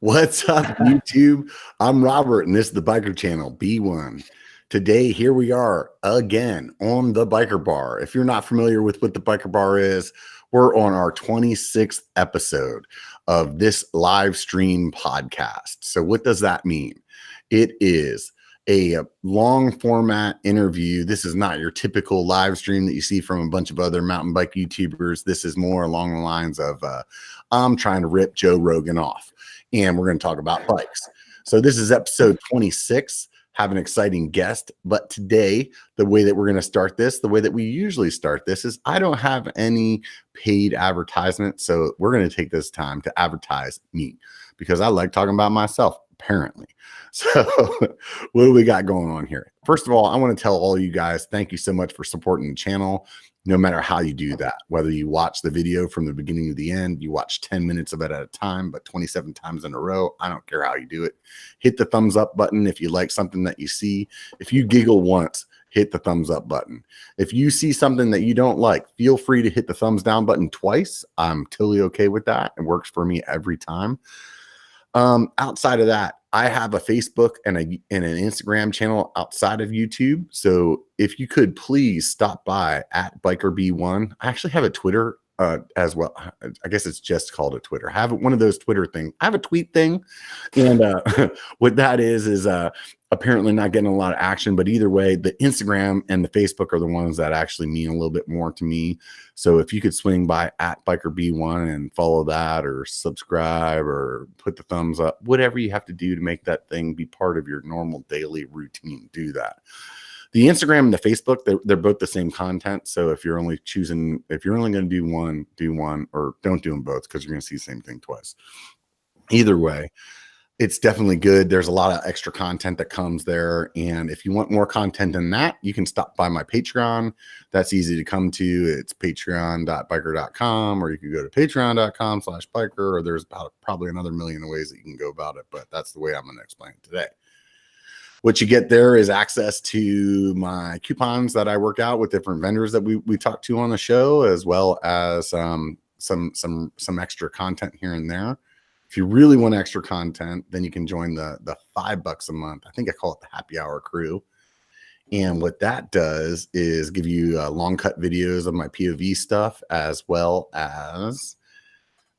What's up, YouTube? I'm Robert, and this is the Biker Channel, B1. Today, here we are again on the Biker Bar. If you're not familiar with what the Biker Bar is, we're on our 26th episode of this live stream podcast. So what does that mean? It is a long format interview. This is not your typical live stream that you see from a bunch of other mountain bike YouTubers. This is more along the lines of I'm trying to rip Joe Rogan off. And we're going to talk about bikes. So this is episode 26. Have an exciting guest. But today, the way that we're going to start this, the way that we usually start this is I don't have any paid advertisement. So we're going to take this time to advertise me because I like talking about myself, apparently. So what do we got going on here? First of all, I want to tell all you guys, thank you so much for supporting the channel. No matter how you do that, whether you watch the video from the beginning to the end, you watch 10 minutes of it at a time, but 27 times in a row, I don't care how you do it. Hit the thumbs up button if you like something that you see. If you giggle once, hit the thumbs up button. If you see something that you don't like, feel free to hit the thumbs down button twice. I'm totally okay with that. It works for me every time. Outside of that, I have a Facebook and an Instagram channel outside of YouTube. So if you could please stop by at BikerB1. I actually have a Twitter as well. I guess it's just called a Twitter. I have one of those Twitter things. I have a tweet thing. And what that is apparently not getting a lot of action. But either way, the Instagram and the Facebook are the ones that actually mean a little bit more to me. So if you could swing by at BikerB1 and follow that or subscribe or put the thumbs up, whatever you have to do to make that thing be part of your normal daily routine, do that. The Instagram and the Facebook, they're both the same content. So if you're only going to do one, or don't do them both because you're going to see the same thing twice. Either way, it's definitely good. There's a lot of extra content that comes there. And if you want more content than that, you can stop by my Patreon. That's easy to come to. It's patreon.biker.com, or you can go to patreon.com/biker, or there's probably another million ways that you can go about it. But that's the way I'm going to explain it today. What you get there is access to my coupons that I work out with different vendors that we talk to on the show, as well as some extra content here and there. If you really want extra content, then you can join the $5 a month. I think I call it the Happy Hour Crew. And what that does is give you long cut videos of my POV stuff, as well as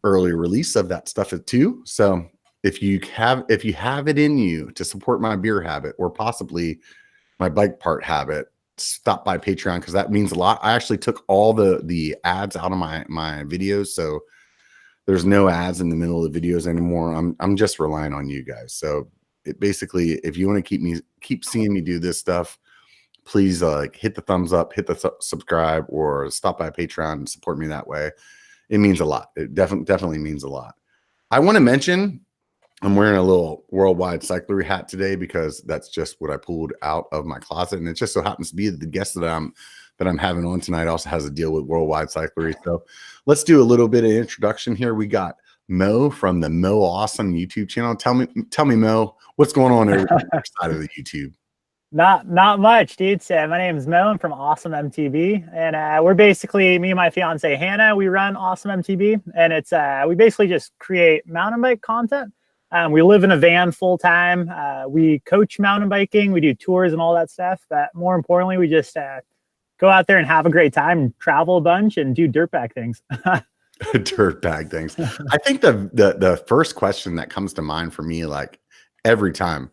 early release of that stuff too. So if you have it in you to support my beer habit or possibly my bike part habit, stop by Patreon because that means a lot. I actually took all the ads out of my videos, so there's no ads in the middle of the videos anymore. I'm just relying on you guys. So it basically, if you want to keep seeing me do this stuff, please hit the thumbs up, hit the subscribe, or stop by Patreon and support me that way. It means a lot. It definitely means a lot. I want to mention I'm wearing a little Worldwide Cyclery hat today because that's just what I pulled out of my closet, and it just so happens to be that the guest that I'm having on tonight also has a deal with Worldwide Cyclery. So let's do a little bit of introduction here. We got Mo from the Mo Awesome YouTube channel. Tell me, Mo, what's going on over the other side of the YouTube? Not much, dude. So my name is Mo. I'm from Awesome MTB, and we're basically, me and my fiance Hannah, we run Awesome MTB, and it's we basically just create mountain bike content. We live in a van full time. We coach mountain biking. We do tours and all that stuff. But more importantly, we just go out there and have a great time, travel a bunch, and do dirtbag things. Dirtbag things. I think the first question that comes to mind for me, like every time,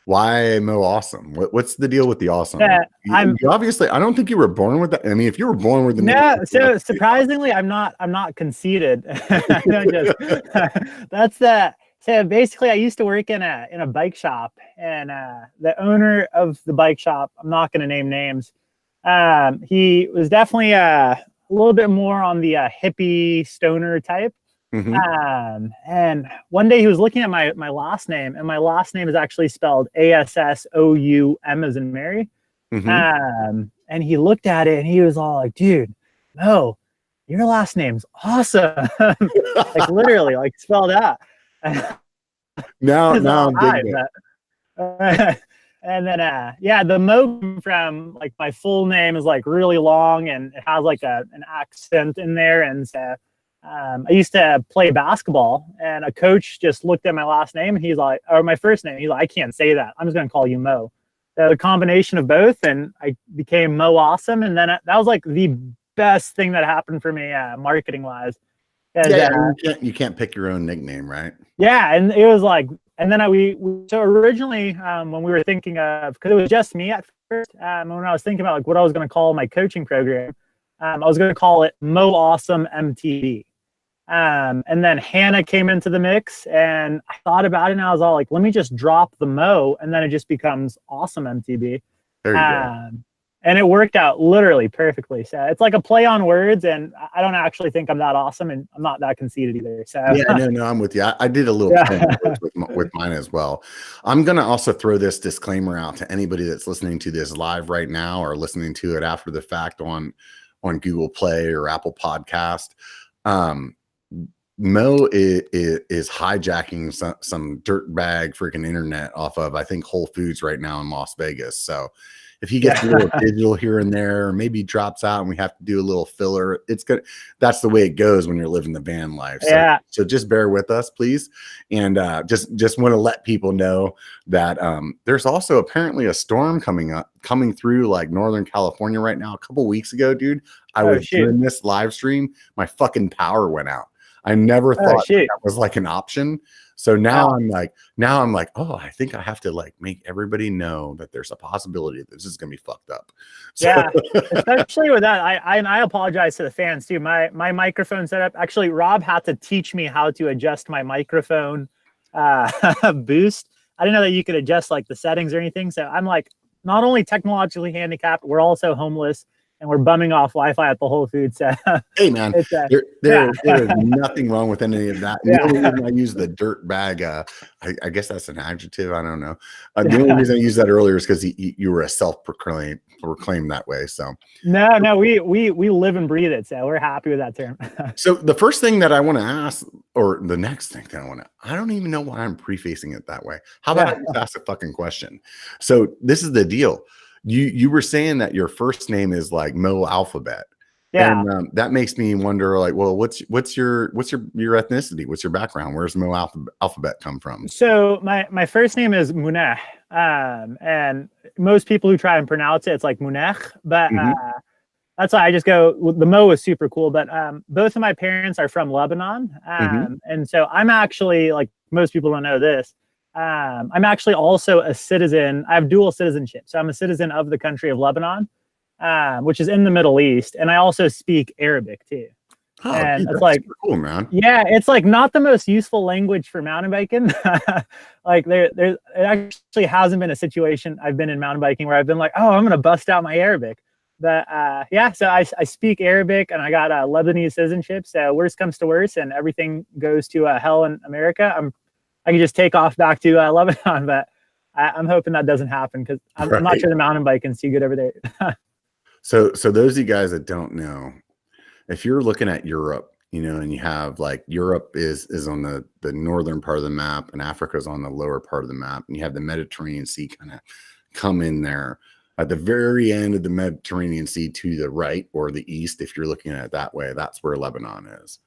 why Mo Awesome? What's the deal with the awesome? Yeah, you obviously, I don't think you were born with that. I mean, if you were born with the name, so surprisingly, I'm not conceited. That's the. So basically, I used to work in a bike shop, and the owner of the bike shop, I'm not going to name names, he was definitely a little bit more on the hippie stoner type. Mm-hmm. And one day he was looking at my last name, and my last name is actually spelled ASSOUM as in Mary. Mm-hmm. And he looked at it, and he was all like, "Dude, no, your last name's awesome." Like literally, like spelled out. now I'm digging it. And then the Mo from like my full name is like really long, and it has like an accent in there, and so I used to play basketball, and a coach just looked at my last name, and he's like, or my first name. He's like, I can't say that. I'm just going to call you Mo. So the combination of both, and I became Mo Awesome. And then that was like the best thing that happened for me, marketing wise. You can't pick your own nickname, right? Yeah, and it was like, and then so originally when we were thinking of, because it was just me at first, when I was thinking about like what I was going to call my coaching program, I was going to call it Mo Awesome MTB. And then Hannah came into the mix, and I thought about it, and I was all like, let me just drop the Mo, and then it just becomes Awesome MTB. There you go. And it worked out literally perfectly. So it's like a play on words, and I don't actually think I'm that awesome, and I'm not that conceited either. So yeah, no, I'm with you. I did a little play on words with mine as well. I'm going to also throw this disclaimer out to anybody that's listening to this live right now or listening to it after the fact on Google Play or Apple Podcast. Mo is hijacking some dirtbag freaking internet off of, I think, Whole Foods right now in Las Vegas. So if he gets a little digital here and there, or maybe drops out and we have to do a little filler, it's good. That's the way it goes when you're living the van life. So, so just bear with us, please. And just want to let people know that there's also apparently a storm coming through like Northern California right now. A couple weeks ago, dude, I was doing this live stream. My fucking power went out. I never thought that was like an option. So now I'm like, oh, I think I have to like make everybody know that there's a possibility that this is gonna be fucked up. So. Yeah, especially with that. I apologize to the fans too. My microphone setup. Actually, Rob had to teach me how to adjust my microphone boost. I didn't know that you could adjust like the settings or anything. So I'm like not only technologically handicapped, we're also homeless. And we're bumming off Wi-Fi at the Whole Foods. Hey, man, there is nothing wrong with any of that. The only reason I use the dirt bag, I guess that's an adjective. I don't know. The only reason I used that earlier is because you were a self-proclaimed that way. So no, we live and breathe it. So we're happy with that term. So the first thing that I want to ask, or the next thing that I don't even know why I'm prefacing it that way. How about I just ask a fucking question? So this is the deal. You were saying that your first name is like Mo Alphabet. Yeah. And that makes me wonder, like, well, what's your ethnicity? What's your background? Where's Mo Alphabet come from? So my first name is Munech. And most people who try and pronounce it, it's like Munech, but that's why I just go, the Mo is super cool. But both of my parents are from Lebanon. And so I'm actually, like most people don't know this, I'm actually also a citizen. I have dual citizenship. So I'm a citizen of the country of Lebanon, which is in the Middle East. And I also speak Arabic too. Oh, and dude, it's like, cool, man. Yeah, it's like not the most useful language for mountain biking. Like it actually hasn't been a situation I've been in mountain biking where I've been like, oh, I'm going to bust out my Arabic. But so I speak Arabic and I got a Lebanese citizenship. So worst comes to worst and everything goes to hell in America, I can just take off back to Lebanon, but I'm hoping that doesn't happen because I'm not sure the mountain biking's too good over there. So those of you guys that don't know, if you're looking at Europe, and you have like Europe is on the northern part of the map and Africa's on the lower part of the map, and you have the Mediterranean Sea kind of come in there at the very end of the Mediterranean Sea to the right or the east. If you're looking at it that way, that's where Lebanon is.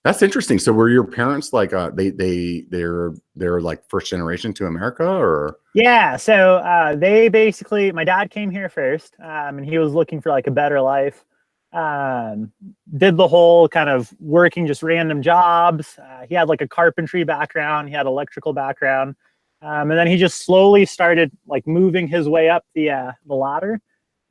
That's interesting. So were your parents like they're like first generation to America, or? Yeah. So they basically, my dad came here first, and he was looking for like a better life. Did the whole kind of working just random jobs. He had like a carpentry background. He had electrical background, and then he just slowly started like moving his way up the ladder.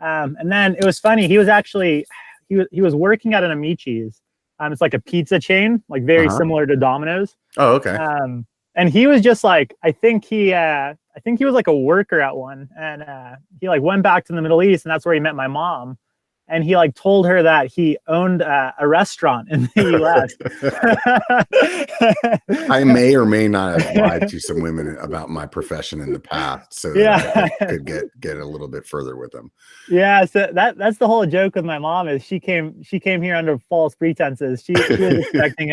And then it was funny. He was actually he was working at an Amici's. It's like a pizza chain, like very similar to Domino's. Oh, okay. And he was just like, I think he was like a worker at one, and he like went back to the Middle East, and that's where he met my mom. And he like told her that he owned a restaurant in the US. I may or may not have lied to some women about my profession in the past, so that I could get a little bit further with them. Yeah, so that's the whole joke with my mom is she came here under false pretenses. She was expecting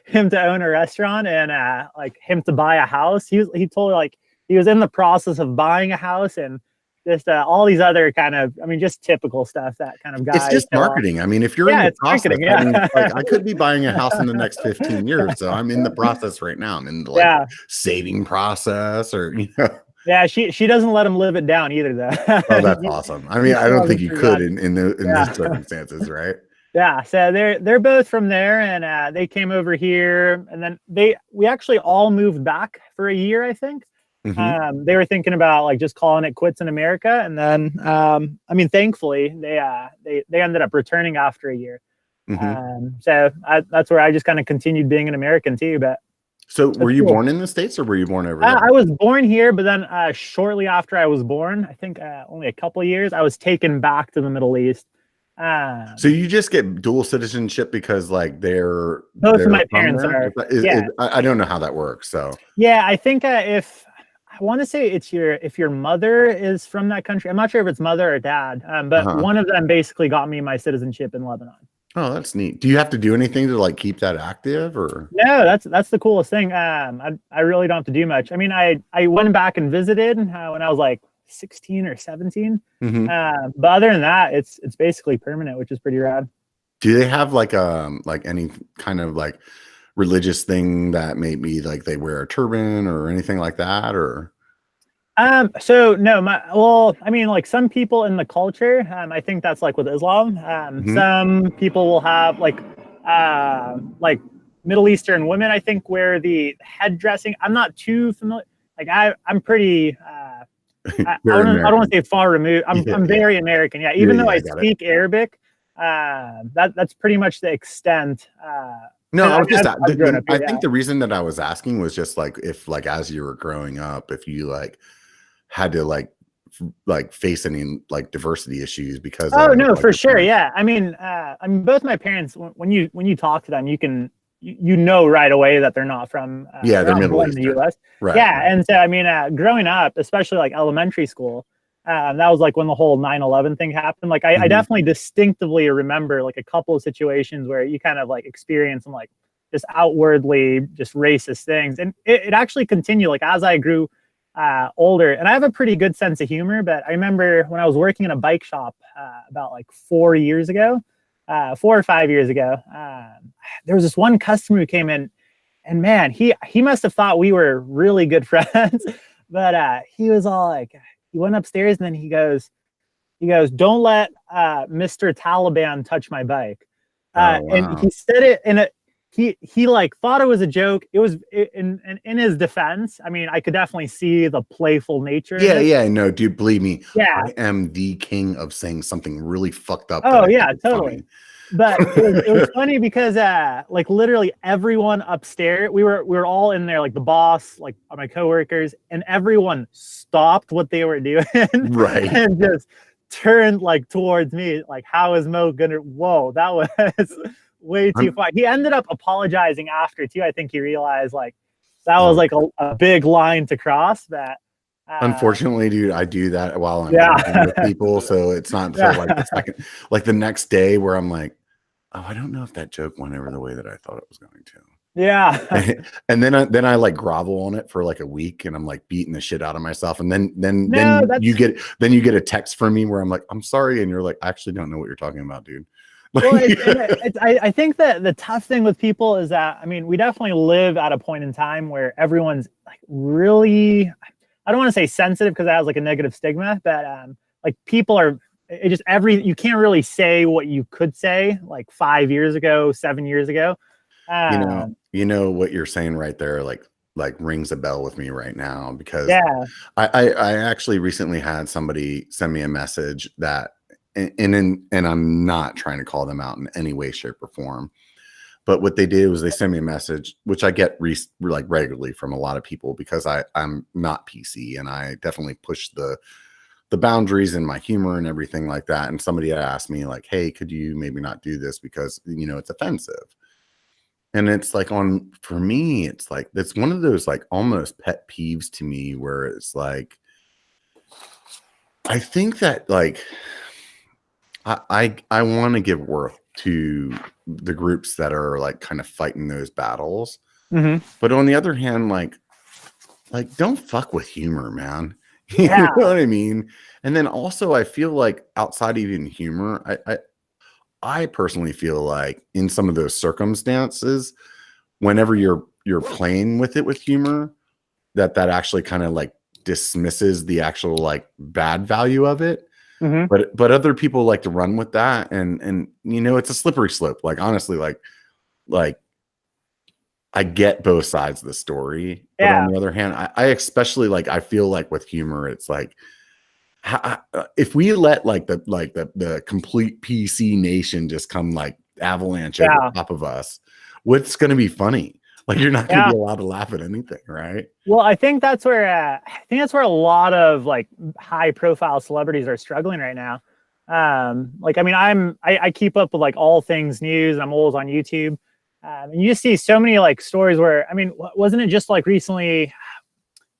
him to own a restaurant and like him to buy a house. He told her like he was in the process of buying a house, and just all these other kind of, I mean, just typical stuff that kind of guys. It's just marketing. I mean, if you're in the process, I mean, like I could be buying a house in the next 15 years. So I'm in the process right now. I'm in the like saving process or, you know. Yeah, she doesn't let him live it down either, though. Oh, that's awesome. I mean, I don't think you could in these circumstances, right? Yeah, so they're both from there, and they came over here, and then we actually all moved back for a year, I think. Mm-hmm. They were thinking about like just calling it quits in America, and then I mean, thankfully they ended up returning after a year. Mm-hmm. So that's where I just kind of continued being an American too. But so, were you born in the States or were you born over there? I was born here, but then shortly after I was born, I think only a couple of years, I was taken back to the Middle East. So you just get dual citizenship because like both of my parents are. I don't know how that works. So yeah, I think if I want to say if your mother is from that country, I'm not sure if it's mother or dad, but one of them basically got me my citizenship in Lebanon. Oh, that's neat. Do you have to do anything to like keep that active or? No, that's the coolest thing. I really don't have to do much. I mean, I went back and visited when I was like 16 or 17. Mm-hmm. But other than that, it's basically permanent, which is pretty rad. Do they have like any kind of like religious thing that maybe like they wear a turban or anything like that or? So no, I mean, like some people in the culture, I think that's like with Islam. Some people will have like Middle Eastern women, I think, wear the head dressing. I'm not too familiar. Like I'm pretty, I don't want to say far removed. I'm very American. Yeah. Even though I speak Arabic, that's pretty much the extent. No, I was just, I think the reason that I was asking was just like, if like, as you were growing up, if you like had to like face any like diversity issues because. Oh no, for sure. Yeah. I mean, both my parents, when you talk to them, you know right away that they're not from they're Middle Eastern. In the US. Right. Yeah. And so, I mean, growing up, especially like elementary school, that was like when the whole 9/11 thing happened. Like I definitely distinctively remember like a couple of situations where you kind of like experience some like just outwardly just racist things. And it actually continued like as I grew older, and I have a pretty good sense of humor, but I remember when I was working in a bike shop about like 4 or 5 years ago, there was this one customer who came in, and man, he must have thought we were really good friends, but he was all like, he went upstairs and then he goes, "Don't let Mr. Taliban touch my bike." Wow. And he said it in a, he like thought it was a joke. It was in his defense. I mean, I could definitely see the playful nature. Yeah. No, dude, believe me. Yeah. I am the king of saying something really fucked up. Oh yeah, totally. Funny. But it was funny because like literally everyone upstairs, we were all in there, like the boss, like my coworkers, and everyone stopped what they were doing, right, and just turned like towards me, like, "How is Mo gonna?" Whoa, that was way too far. He ended up apologizing after too. I think he realized like that was like a big line to cross. That unfortunately, dude, I do that while I'm working with people, so it's not until like the second, like the next day where I'm like, oh, I don't know if that joke went over the way that I thought it was going to. Yeah. And then I like grovel on it for like a week, and I'm like beating the shit out of myself. And then you get a text from me where I'm like, "I'm sorry," and you're like, "I actually don't know what you're talking about, dude." Well, I think that the tough thing with people is that, I mean, we definitely live at a point in time where everyone's like really, I don't want to say sensitive because that has like a negative stigma, but like people are, you can't really say what you could say like 5 years ago, 7 years ago. You know what you're saying right there, like rings a bell with me right now, because I actually recently had somebody send me a message that, and I'm not trying to call them out in any way, shape, or form, but what they did was they sent me a message, which I get like regularly from a lot of people because I'm not PC, and I definitely push the boundaries in my humor and everything like that. And somebody had asked me like, "Hey, could you maybe not do this because, you know, it's offensive?" And it's like, for me, it's like, it's one of those like almost pet peeves to me where it's like, I think that like, I want to give worth to the groups that are like kind of fighting those battles. Mm-hmm. But on the other hand, like don't fuck with humor, man. You Yeah. know what I mean? And then also I feel like outside even humor, I personally feel like in some of those circumstances, whenever you're playing with it with humor, that actually kind of like dismisses the actual like bad value of it. Hmm. But other people like to run with that, and you know, it's a slippery slope. Like honestly, like I get both sides of the story, but on Yeah. the other hand, I especially like I feel like with humor, it's like if we let like the complete PC nation just come like avalanche over Yeah. top of us, what's going to be funny? Like you're not going to Yeah. be allowed to laugh at anything, right? Well, I think that's where a lot of like high profile celebrities are struggling right now. Like, I mean, I keep up with like all things news. I'm always on YouTube. And you just see so many like stories where, I mean, wasn't it just like recently,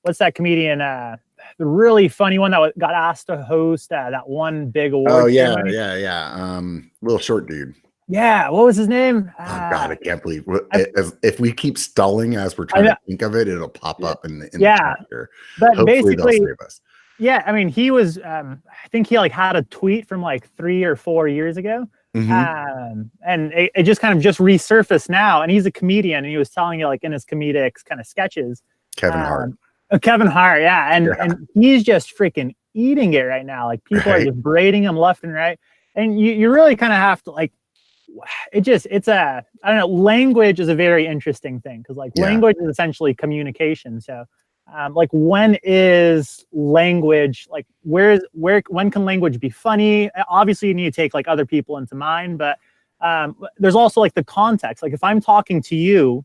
what's that comedian, the really funny one that got asked to host that one big Oh award yeah, ceremony? yeah. Little short dude. Yeah, what was his name? Oh God, I can't believe if we keep stalling as we're trying to think of it, it'll pop up in the chat here. But Hopefully they'll basically, save us. yeah, I mean, he was. I think he like had a tweet from like 3 or 4 years ago, and it just kind of just resurfaced now. And he's a comedian, and he was telling you like in his comedic kind of sketches. Kevin Hart. Kevin Hart, yeah, and he's just freaking eating it right now. Like people are just braiding him left and right, and you really kind of have to like. It's I don't know. Language is a very interesting thing because like language is essentially communication. So. Like when is language like when can language be funny? Obviously you need to take like other people into mind, but there's also like the context. Like if I'm talking to you,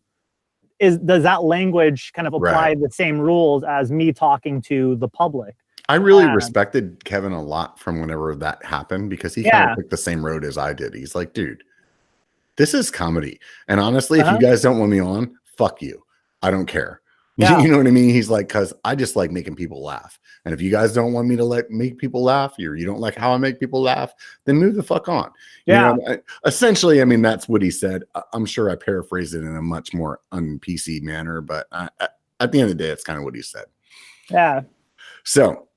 does that language kind of apply the same rules as me talking to the public? I really respected Kevin a lot from whenever that happened because he kind of took the same road as I did. He's like, dude, this is comedy. And honestly, if you guys don't want me on, fuck you. I don't care. Yeah. You know what I mean? He's like, because I just like making people laugh. And if you guys don't want me to make people laugh, or you don't like how I make people laugh, then move the fuck on. Yeah. You know, essentially, I mean, that's what he said. I'm sure I paraphrased it in a much more un-PC manner, but at the end of the day, it's kind of what he said. Yeah. So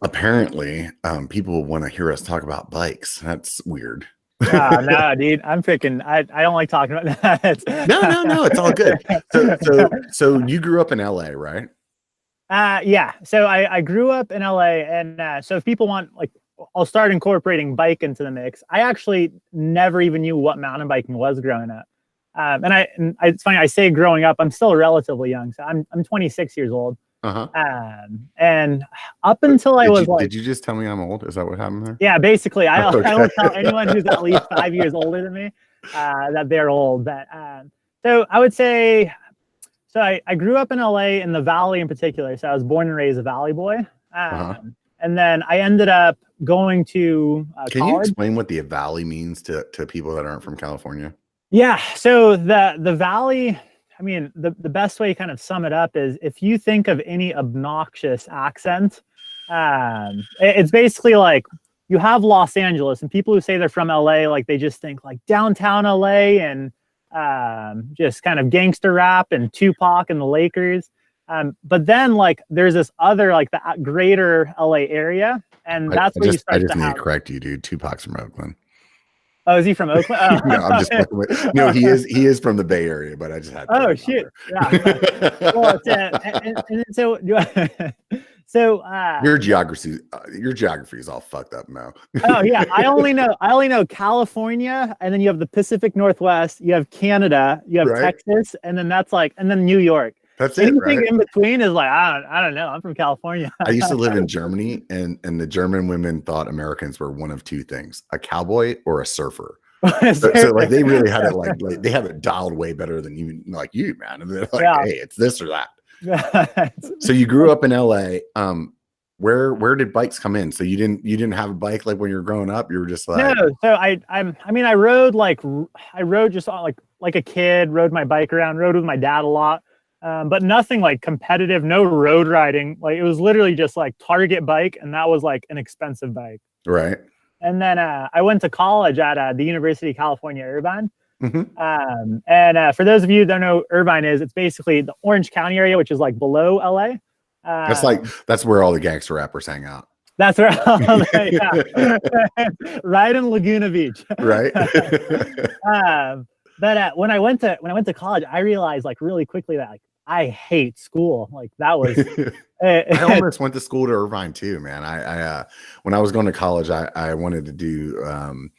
apparently, people want to hear us talk about bikes. That's weird. No, dude, I'm freaking. I don't like talking about that. No, it's all good. So you grew up in LA, right? Yeah. So I grew up in LA, and so if people want, like, I'll start incorporating bike into the mix. I actually never even knew what mountain biking was growing up. And it's funny, I say growing up, I'm still relatively young. So I'm 26 years old. And up until I was like, did you just tell me I'm old? Is that what happened there? Yeah, basically, I don't tell anyone who's at least 5 years older than me that they're old. But so I would say, so I grew up in LA in the Valley in particular. So I was born and raised a Valley boy. And then I ended up going to Can college. you explain what the Valley means to people that aren't from California? Yeah, so the Valley. I mean, the best way to kind of sum it up is if you think of any obnoxious accent, it's basically like you have Los Angeles, and people who say they're from LA, like they just think like downtown LA and just kind of gangster rap and Tupac and the Lakers. But then like there's this other like the greater LA area, and that's where you start. I just need to correct you, dude. Tupac's from Oakland. Oh, is he from Oakland? Oh. No, I'm just fucking with. No, he is from the Bay Area, but I just had. Oh shit! Yeah. Well, and so your geography is all fucked up now. Oh yeah, I only know California, and then you have the Pacific Northwest, you have Canada, you have Texas, and then and then New York. That's it. Anything in between is like I don't know. I'm from California. I used to live in Germany, and the German women thought Americans were one of two things: a cowboy or a surfer. So like they really had it like they have it dialed way better than even like you, man. And they're like, hey, it's this or that. So you grew up in LA. Where did bikes come in? So you didn't have a bike like when you were growing up. You were just like no. So I rode just like a kid. Rode my bike around. Rode with my dad a lot. But nothing like competitive, no road riding. Like it was literally just like Target bike, and that was like an expensive bike. Right. And then I went to college at the University of California, Irvine. And for those of you who don't know Irvine is, it's basically the Orange County area, which is like below LA. That's where all the gangster rappers hang out. That's right. Right in Laguna Beach. Right. But when I went to college, I realized like really quickly that like I hate school. Like that was. I almost went to school to Irvine too, man. I when I was going to college, I wanted to do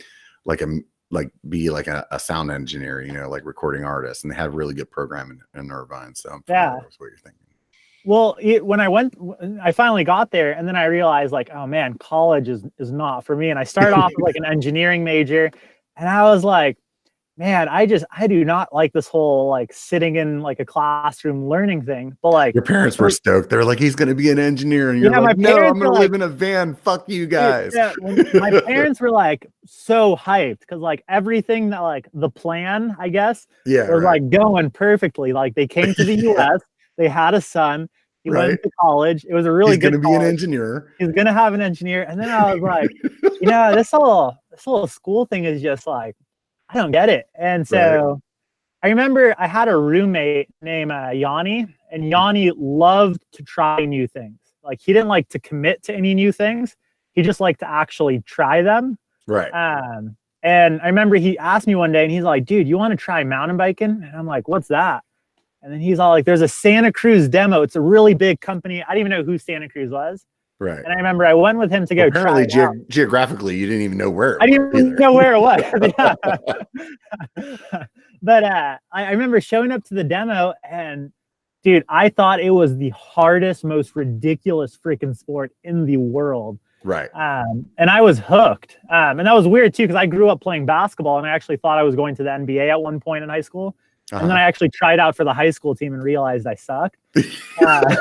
be like a sound engineer, you know, like recording artist, and they had a really good program in Irvine. So I'm familiar with what you're thinking. Well, when I finally got there, and then I realized like, oh man, college is not for me. And I started off with like an engineering major, and I was like, man, I do not like this whole like sitting in like a classroom learning thing. But like your parents were stoked. They're like, he's going to be an engineer. And you're like, no, I'm going to live in a van. Fuck you guys. My parents were like so hyped because like everything that like the plan, I guess, was like going perfectly. Like they came to the US, they had a son. He went to college. It was a really good. He's going to be an engineer. He's going to have an engineer. And then I was like, this whole school thing is just like, I don't get it. And so I remember I had a roommate named Yanni, and Yanni loved to try new things. Like he didn't like to commit to any new things. He just liked to actually try them. Right. And I remember he asked me one day and he's like, dude, you want to try mountain biking? And I'm like, what's that? And then he's all like, there's a Santa Cruz demo. It's a really big company. I didn't even know who Santa Cruz was. Right. And I remember I went with him to go try it out. Geographically, you didn't even know where. I didn't even know where it was. But I remember showing up to the demo, and dude, I thought it was the hardest, most ridiculous freaking sport in the world. Right. And I was hooked. And that was weird too, because I grew up playing basketball, and I actually thought I was going to the NBA at one point in high school. And then I actually tried out for the high school team and realized I sucked. Dude, that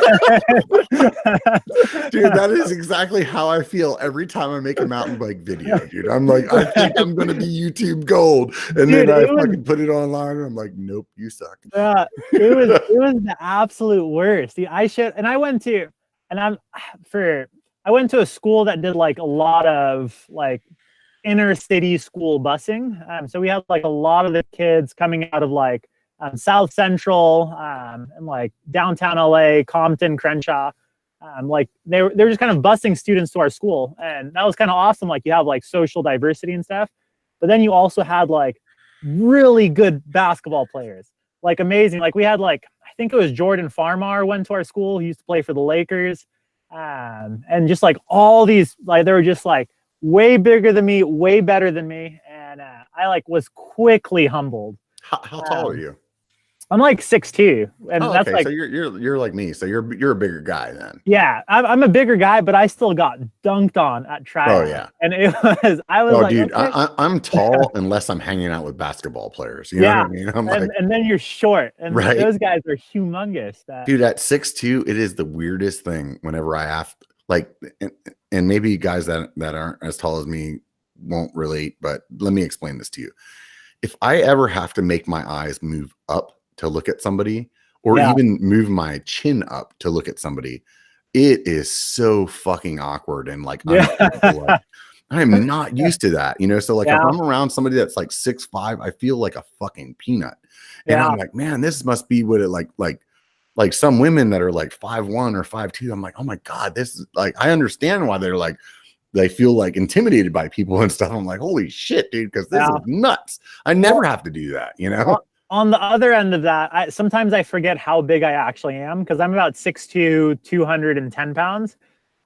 is exactly how I feel every time I make a mountain bike video, dude. I'm like, I think I'm going to be YouTube gold. And then I fucking put it online and I'm like, nope, you suck. It was the absolute worst. See, I went to a school that did like a lot of like inner city school busing. So we had like a lot of the kids coming out of like South Central and like downtown LA, Compton, Crenshaw. Like they were just kind of busing students to our school, and that was kind of awesome. Like you have like social diversity and stuff, but then you also had like really good basketball players, like amazing. Like we had like, I think it was Jordan Farmar went to our school. He used to play for the Lakers, and just like all these, like they were just like way bigger than me, way better than me, and I like was quickly humbled. How tall are you? I'm like 6'2", and that's like, so you're like me, so you're a bigger guy then. Yeah, I'm a bigger guy, but I still got dunked on at tryout. Oh yeah, and I was like, dude, okay. I'm tall unless I'm hanging out with basketball players. You know what I mean? And then you're short, and those guys are humongous. Dude, at 6'2", it is the weirdest thing. Whenever I have like, and maybe guys that aren't as tall as me won't relate, but let me explain this to you. If I ever have to make my eyes move up to look at somebody, or even move my chin up to look at somebody, it is so fucking awkward. And like, I'm not used to that, you know? So like if I'm around somebody that's like 6'5", I feel like a fucking peanut. And I'm like, man, this must be what it like some women that are like 5'1" or 5'2". I'm like, oh my God, this is like, I understand why they're like, they feel like intimidated by people and stuff. I'm like, holy shit, dude, because this is nuts. I never have to do that, you know? On the other end of that, sometimes I forget how big I actually am, because I'm about 6'2", 210 pounds.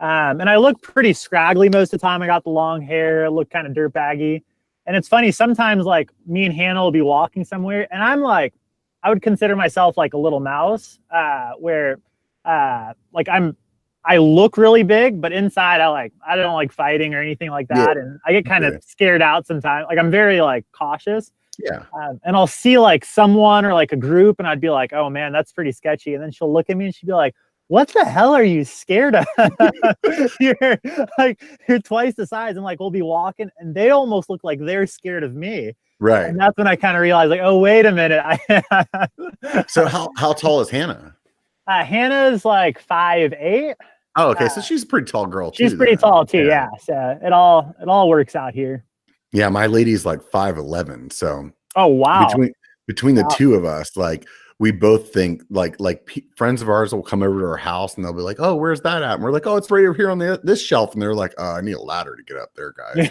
And I look pretty scraggly most of the time. I got the long hair, I look kind of dirtbaggy. And it's funny, sometimes like me and Hannah will be walking somewhere, and I'm like, I would consider myself like a little mouse, where like I look really big, but inside I don't like fighting or anything like that. And I get kind of scared out sometimes. Like I'm very like cautious. Yeah. And I'll see like someone or like a group, and I'd be like, oh man, that's pretty sketchy. And then she'll look at me and she'd be like, what the hell are you scared of? you're twice the size. And like, we'll be walking and they almost look like they're scared of me. Right. And that's when I kind of realized like, oh, wait a minute. So how tall is Hannah? Hannah's like 5'8". Oh, okay. So she's a pretty tall girl too. She's pretty tall too. Yeah. So it all works out here. Yeah, my lady's like 5'11", so oh wow, between the two of us, like we both think like friends of ours will come over to our house and they'll be like, oh, where's that at? And we're like, oh, it's right over here on this shelf. And they're like, I need a ladder to get up there, guys.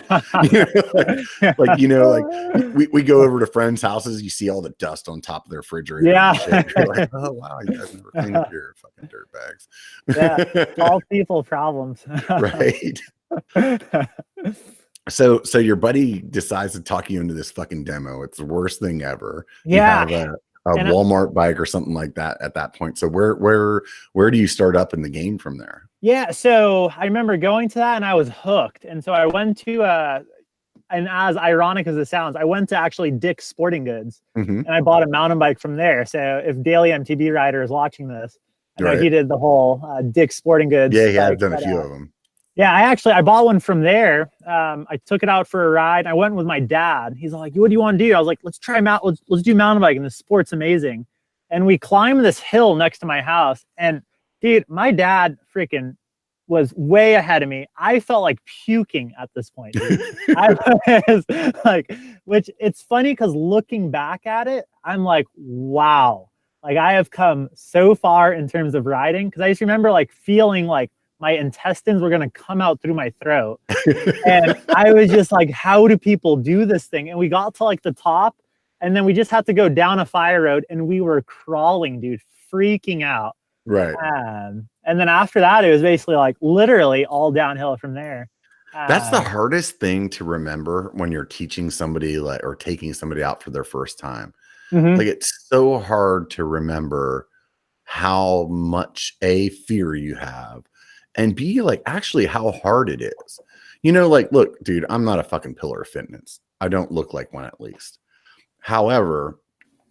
We go over to friends' houses, you see all the dust on top of their refrigerator. Yeah. And shit. You're like, oh wow, you guys never cleaned up your fucking dirt bags. Yeah, all people problems. Right. So your buddy decides to talk you into this fucking demo. It's the worst thing ever. Yeah. You have a Walmart bike or something like that at that point. So where do you start up in the game from there? Yeah. So I remember going to that and I was hooked. And so I went to, and as ironic as it sounds, I went to actually Dick's Sporting Goods and I bought a mountain bike from there. So if Daily MTB rider is watching this, I know he did the whole Dick's Sporting Goods. Yeah, I've done a few of them. Yeah, I bought one from there. I took it out for a ride. I went with my dad. He's like, what do you want to do? I was like, let's do mountain biking. The sport's amazing. And we climbed this hill next to my house. And dude, my dad freaking was way ahead of me. I felt like puking at this point. I was like, which it's funny because looking back at it, I'm like, wow. Like I have come so far in terms of riding. Cause I just remember like feeling like my intestines were going to come out through my throat. And I was just like, how do people do this thing? And we got to like the top and then we just had to go down a fire road and we were crawling, dude, freaking out. Right. And then after that, it was basically like literally all downhill from there. That's the hardest thing to remember when you're teaching somebody or taking somebody out for their first time. Like it's so hard to remember how much fear you have. And B, like, actually how hard it is. Like, look, dude, I'm not a fucking pillar of fitness. I don't look like one at least. However,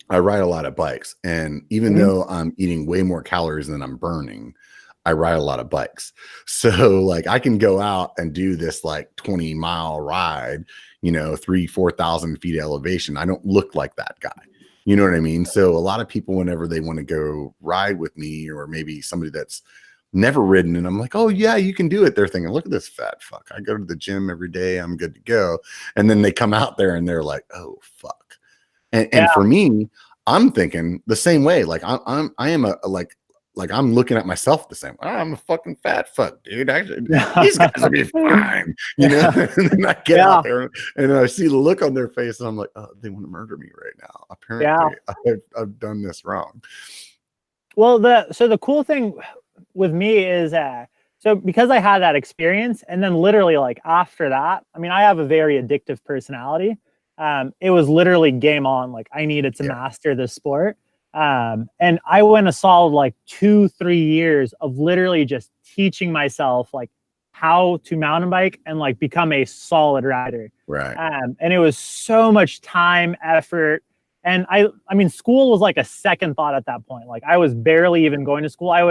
I ride a lot of bikes. And even though I'm eating way more calories than I'm burning, I ride a lot of bikes. So, like, I can go out and do this, like, 20-mile ride, 4,000 feet elevation. I don't look like that guy. You know what I mean? So a lot of people, whenever they want to go ride with me or maybe somebody that's never ridden and I'm like, oh yeah, you can do it, they're thinking, look at this fat fuck, I go to the gym every day, I'm good to go. And then they come out there and they're like, oh fuck. And for me, I'm thinking the same way. Like I am I'm looking at myself the same way. I'm a fucking fat fuck, dude. Actually, these guys will be fine, And then I get out there and I see the look on their face and I'm like, oh, they want to murder me right now. Apparently I've done this wrong. Well, the cool thing with me is so because I had that experience and then literally like after that, I mean, I have a very addictive personality. It was literally game on. Like I needed to master this sport. And I went a solid like 2-3 years of literally just teaching myself like how to mountain bike and like become a solid rider. Right. And it was so much time, effort. And I mean, school was like a second thought at that point. Like I was barely even going to school. I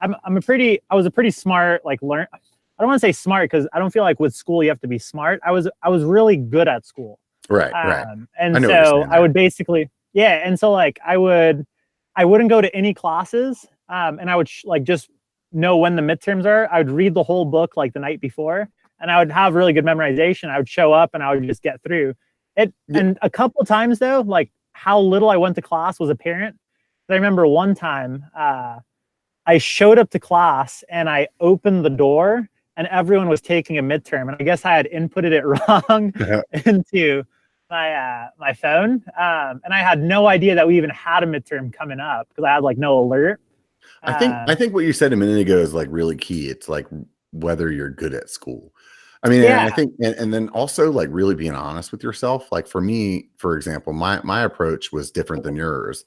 was a pretty smart, like I don't want to say smart because I don't feel like with school you have to be smart. I was really good at school. Right. And so I would basically, and so like I wouldn't go to any classes. And I would like just know when the midterms are. I would read the whole book like the night before and I would have really good memorization. I would show up and I would just get through it. And a couple times though, like how little I went to class was apparent. I remember one time, I showed up to class and I opened the door and everyone was taking a midterm. And I guess I had inputted it wrong into my phone. And I had no idea that we even had a midterm coming up because I had like no alert. I think what you said a minute ago is like really key. It's like whether you're good at school. I mean, and I think, and then also like really being honest with yourself. Like for me, for example, my approach was different than yours.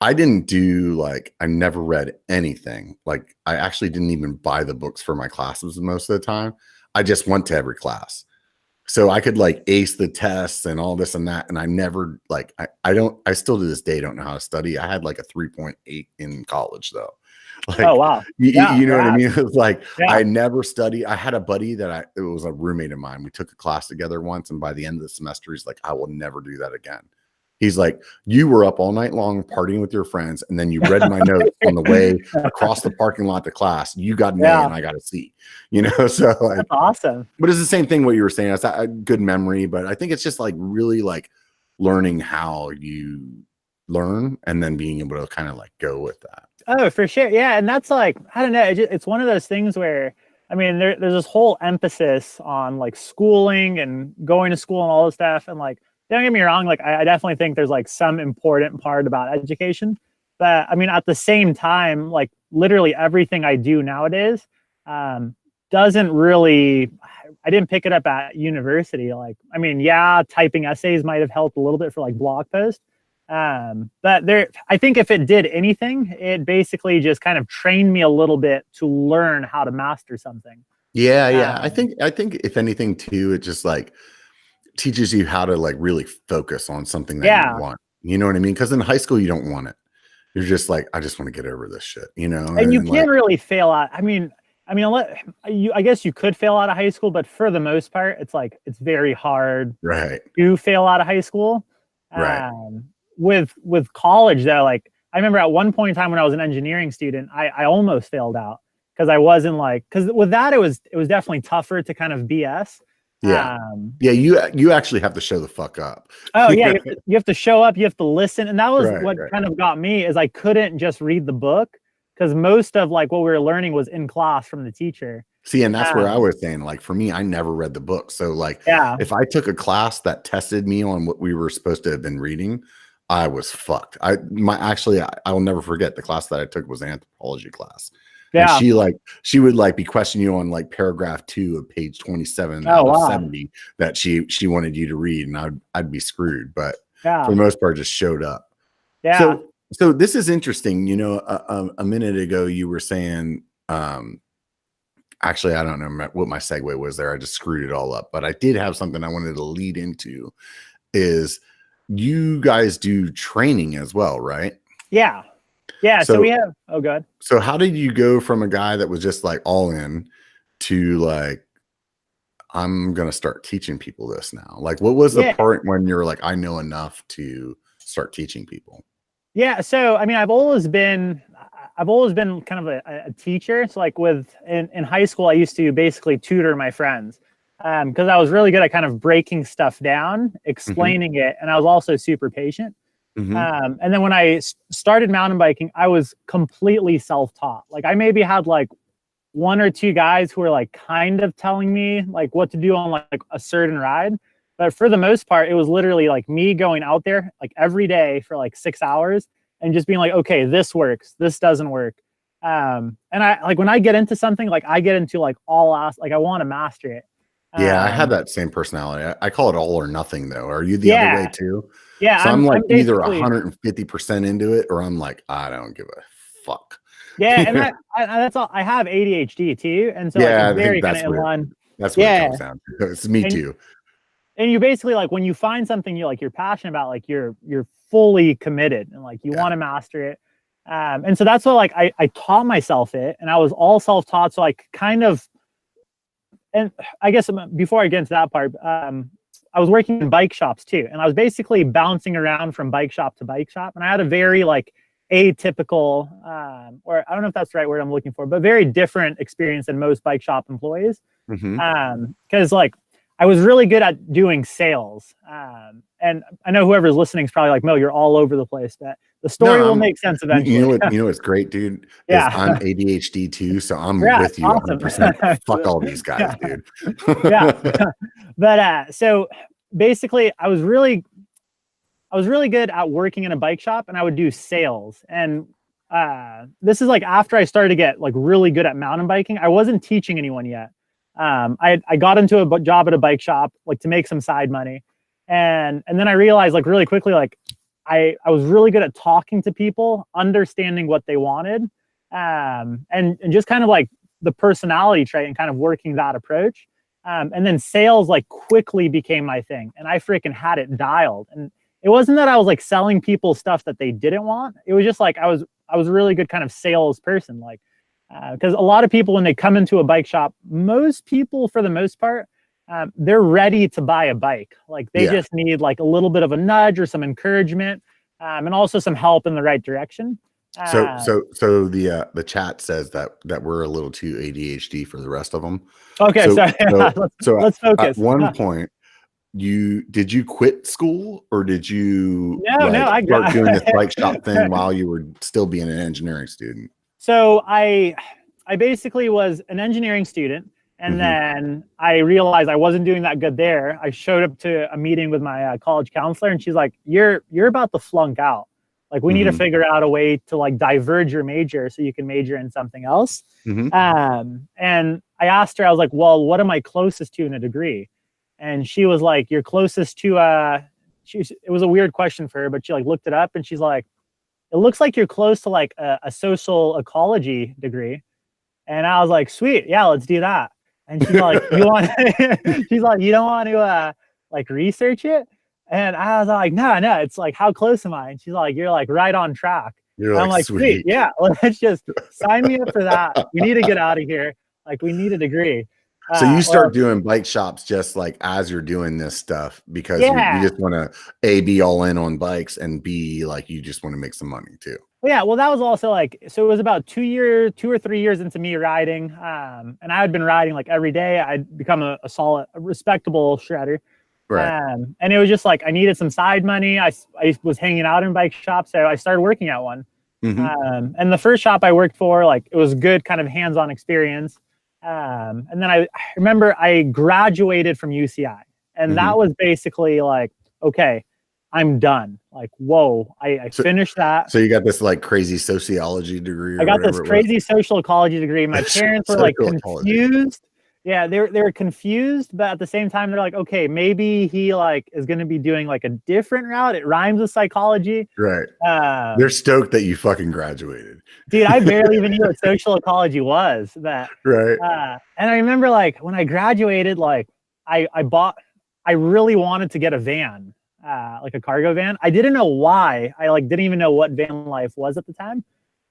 I didn't do I never read anything. Like I actually didn't even buy the books for my classes most of the time. I just went to every class. So I could like ace the tests and all this and that. And I never I still to this day don't know how to study. I had like a 3.8 in college though. Like, oh wow. You know what I mean? It's like I never studied. I had a buddy that it was a roommate of mine. We took a class together once, and by the end of the semester, he's like, I will never do that again. He's like, you were up all night long partying with your friends, and then you read my notes on the way across the parking lot to class. You got an A and I got a C. So like, that's awesome. But it's the same thing what you were saying. It's a good memory, but I think it's just like really like learning how you learn and then being able to kind of like go with that. Oh, for sure. Yeah. And that's like, I don't know. It's one of those things where, I mean, there's this whole emphasis on like schooling and going to school and all this stuff. And like, don't get me wrong. Like, I definitely think there's like some important part about education. But I mean, at the same time, like literally everything I do nowadays doesn't really, I didn't pick it up at university. Like, I mean, yeah, typing essays might have helped a little bit for like blog posts. But I think if it did anything, it basically just kind of trained me a little bit to learn how to master something. Yeah. I think if anything too, it just like teaches you how to like really focus on something that you want. You know what I mean? Because in high school, you don't want it. You're just like, I just want to get over this shit, you know? And you can't really fail out. I mean, I guess you could fail out of high school, but for the most part, it's like, it's very hard to fail out of high school. With college though, like I remember at one point in time when I was an engineering student, I almost failed out because I wasn't like, because with that, it was definitely tougher to kind of BS. You actually have to show the fuck up. You have to show up, you have to listen. And that was what kind of got me is I couldn't just read the book because most of like what we were learning was in class from the teacher. See, and that's where I was saying, like, for me, I never read the book. So like, if I took a class that tested me on what we were supposed to have been reading, I was fucked. I'll never forget the class that I took was an anthropology class. Yeah. And she would like be questioning you on like paragraph 2 of page 27 out of 70 that she wanted you to read, and I'd be screwed. But for the most part, just showed up. Yeah. So this is interesting. You know, a minute ago you were saying, actually, I don't know what my segue was there. I just screwed it all up. But I did have something I wanted to lead into. Is you guys do training as well, right? Yeah. So we have, good. So how did you go from a guy that was just like all in to like, I'm going to start teaching people this now? Like, what was the part when you're like, I know enough to start teaching people? Yeah. So, I mean, I've always been kind of a teacher. So like in high school, I used to basically tutor my friends. Because I was really good at kind of breaking stuff down, explaining it, and I was also super patient. And then when I started mountain biking, I was completely self-taught. Like I maybe had like 1 or 2 guys who were like kind of telling me like what to do on like a certain ride, but for the most part, it was literally like me going out there like every day for like 6 hours and just being like, okay, this works, this doesn't work. And I like when I get into something, like I get into like like I want to master it. Yeah, I had that same personality. I call it all or nothing, though. Are you the other way too? Yeah, so I'm like either 150% into it, or I'm like, I don't give a fuck. Yeah, and that's all. I have ADHD too, and so like, I'm very kind of in line. That's what it comes down to. It's me too. And you basically like when you find something you're passionate about, like you're fully committed and like you want to master it. And so that's what like I taught myself it, and I was all self-taught, so I kind of. And I guess before I get into that part, I was working in bike shops too. And I was basically bouncing around from bike shop to bike shop. And I had a very like atypical, or I don't know if that's the right word I'm looking for, but very different experience than most bike shop employees. Because like I was really good at doing sales. And I know whoever's listening is probably like, Mo, you're all over the place, but the story will make sense eventually. You know what's great, dude? I'm ADHD too, so I'm with you 100%. Fuck all these guys, dude. But so basically I was really good at working in a bike shop, and I would do sales. And this is like after I started to get like really good at mountain biking. I wasn't teaching anyone yet. I got into a job at a bike shop like to make some side money. And then I realized like really quickly, like I was really good at talking to people, understanding what they wanted, and just kind of like the personality trait and kind of working that approach. And then sales like quickly became my thing, and I freaking had it dialed. And it wasn't that I was like selling people stuff that they didn't want. It was just like I was a really good kind of sales person, like because a lot of people when they come into a bike shop, most people for the most part, they're ready to buy a bike. Like they just need like a little bit of a nudge or some encouragement, and also some help in the right direction. So the chat says that we're a little too ADHD for the rest of them. Okay, so let's focus. At one point, did you quit school, or did you I start doing this bike shop thing while you were still being an engineering student? So I basically was an engineering student, and then I realized I wasn't doing that good there. I showed up to a meeting with my college counselor, and she's like, "You're about to flunk out. Like, we need to figure out a way to like diverge your major so you can major in something else." And I asked her, I was like, "Well, what am I closest to in a degree?" And she was like, "You're closest to it was a weird question for her, but she like looked it up, and she's like, "It looks like you're close to like a social ecology degree." And I was like, "Sweet, yeah, let's do that." And she's like, "You want?" She's like, "You don't want to like research it?" And I was like, "No, it's like, how close am I?" And she's like, "You're like right on track." You're like, I'm like, "Sweet, yeah, let's just sign me up for that. We need to get out of here. Like, we need a degree." So you start doing bike shops just like as you're doing this stuff because you just want to be all in on bikes, and B, like, you just want to make some money too. Yeah, well, that was also like, so it was about 2 or 3 years into me riding, and I had been riding like every day. I'd become a respectable shredder. Right. And it was just like, I needed some side money. I was hanging out in bike shops, so I started working at one. And the first shop I worked for, like, it was good kind of hands-on experience. And then I remember I graduated from UCI, and that was basically like, okay, I'm done. Like, whoa, I finished that. So you got this like crazy sociology degree. I got this crazy social ecology degree. My parents were like confused. Yeah, they were confused, but at the same time, they're like, okay, maybe he like is going to be doing like a different route. It rhymes with psychology. Right. They're stoked that you fucking graduated. Dude, I barely even knew what social ecology was. Right. And I remember like when I graduated, like I really wanted to get a van, like a cargo van. I didn't know why. I like didn't even know what van life was at the time.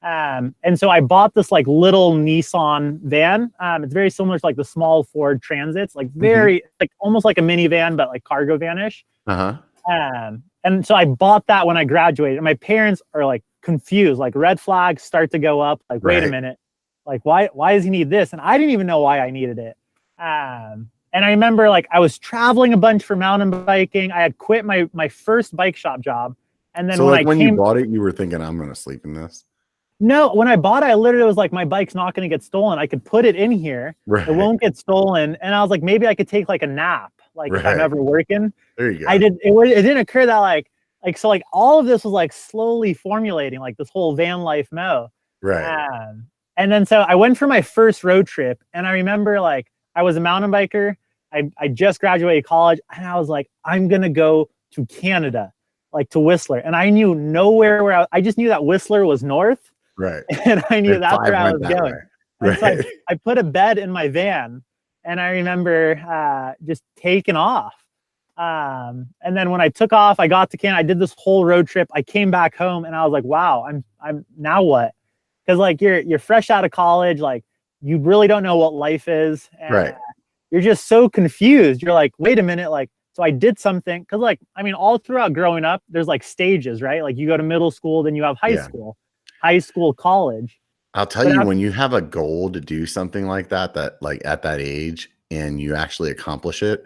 And so I bought this like little Nissan van. It's very similar to like the small Ford Transits, like very like almost like a minivan, but like cargo vanish. And so I bought that when I graduated, and my parents are like confused, like red flags start to go up. Like, wait a minute, like why does he need this? And I didn't even know why I needed it. And I remember like I was traveling a bunch for mountain biking. I had quit my first bike shop job. And then when you bought it, you were thinking, I'm going to sleep in this. No, when I bought it, I literally was like, my bike's not going to get stolen. I could put it in here. It won't get stolen. And I was like, maybe I could take like a nap, like if I'm ever working. There you go. I did. It didn't occur that like so like all of this was like slowly formulating, like this whole van life mo. And then so I went for my first road trip, and I remember like I was a mountain biker. I just graduated college, and I was like, I'm going to go to Canada, like to Whistler. And I knew nowhere where I just knew that Whistler was north. And I knew that's where I was going. So I put a bed in my van, and I remember just taking off. And then when I took off, I got to Canada. I did this whole road trip. I came back home, and I was like, wow, I'm now what? Because like you're fresh out of college, like you really don't know what life is. And, you're just so confused. You're like, wait a minute, like, so I did something. Because like, I mean, all throughout growing up, there's like stages, right? Like you go to middle school, then you have high school, college. I'll tell you, when you have a goal to do something like that like at that age, and you actually accomplish it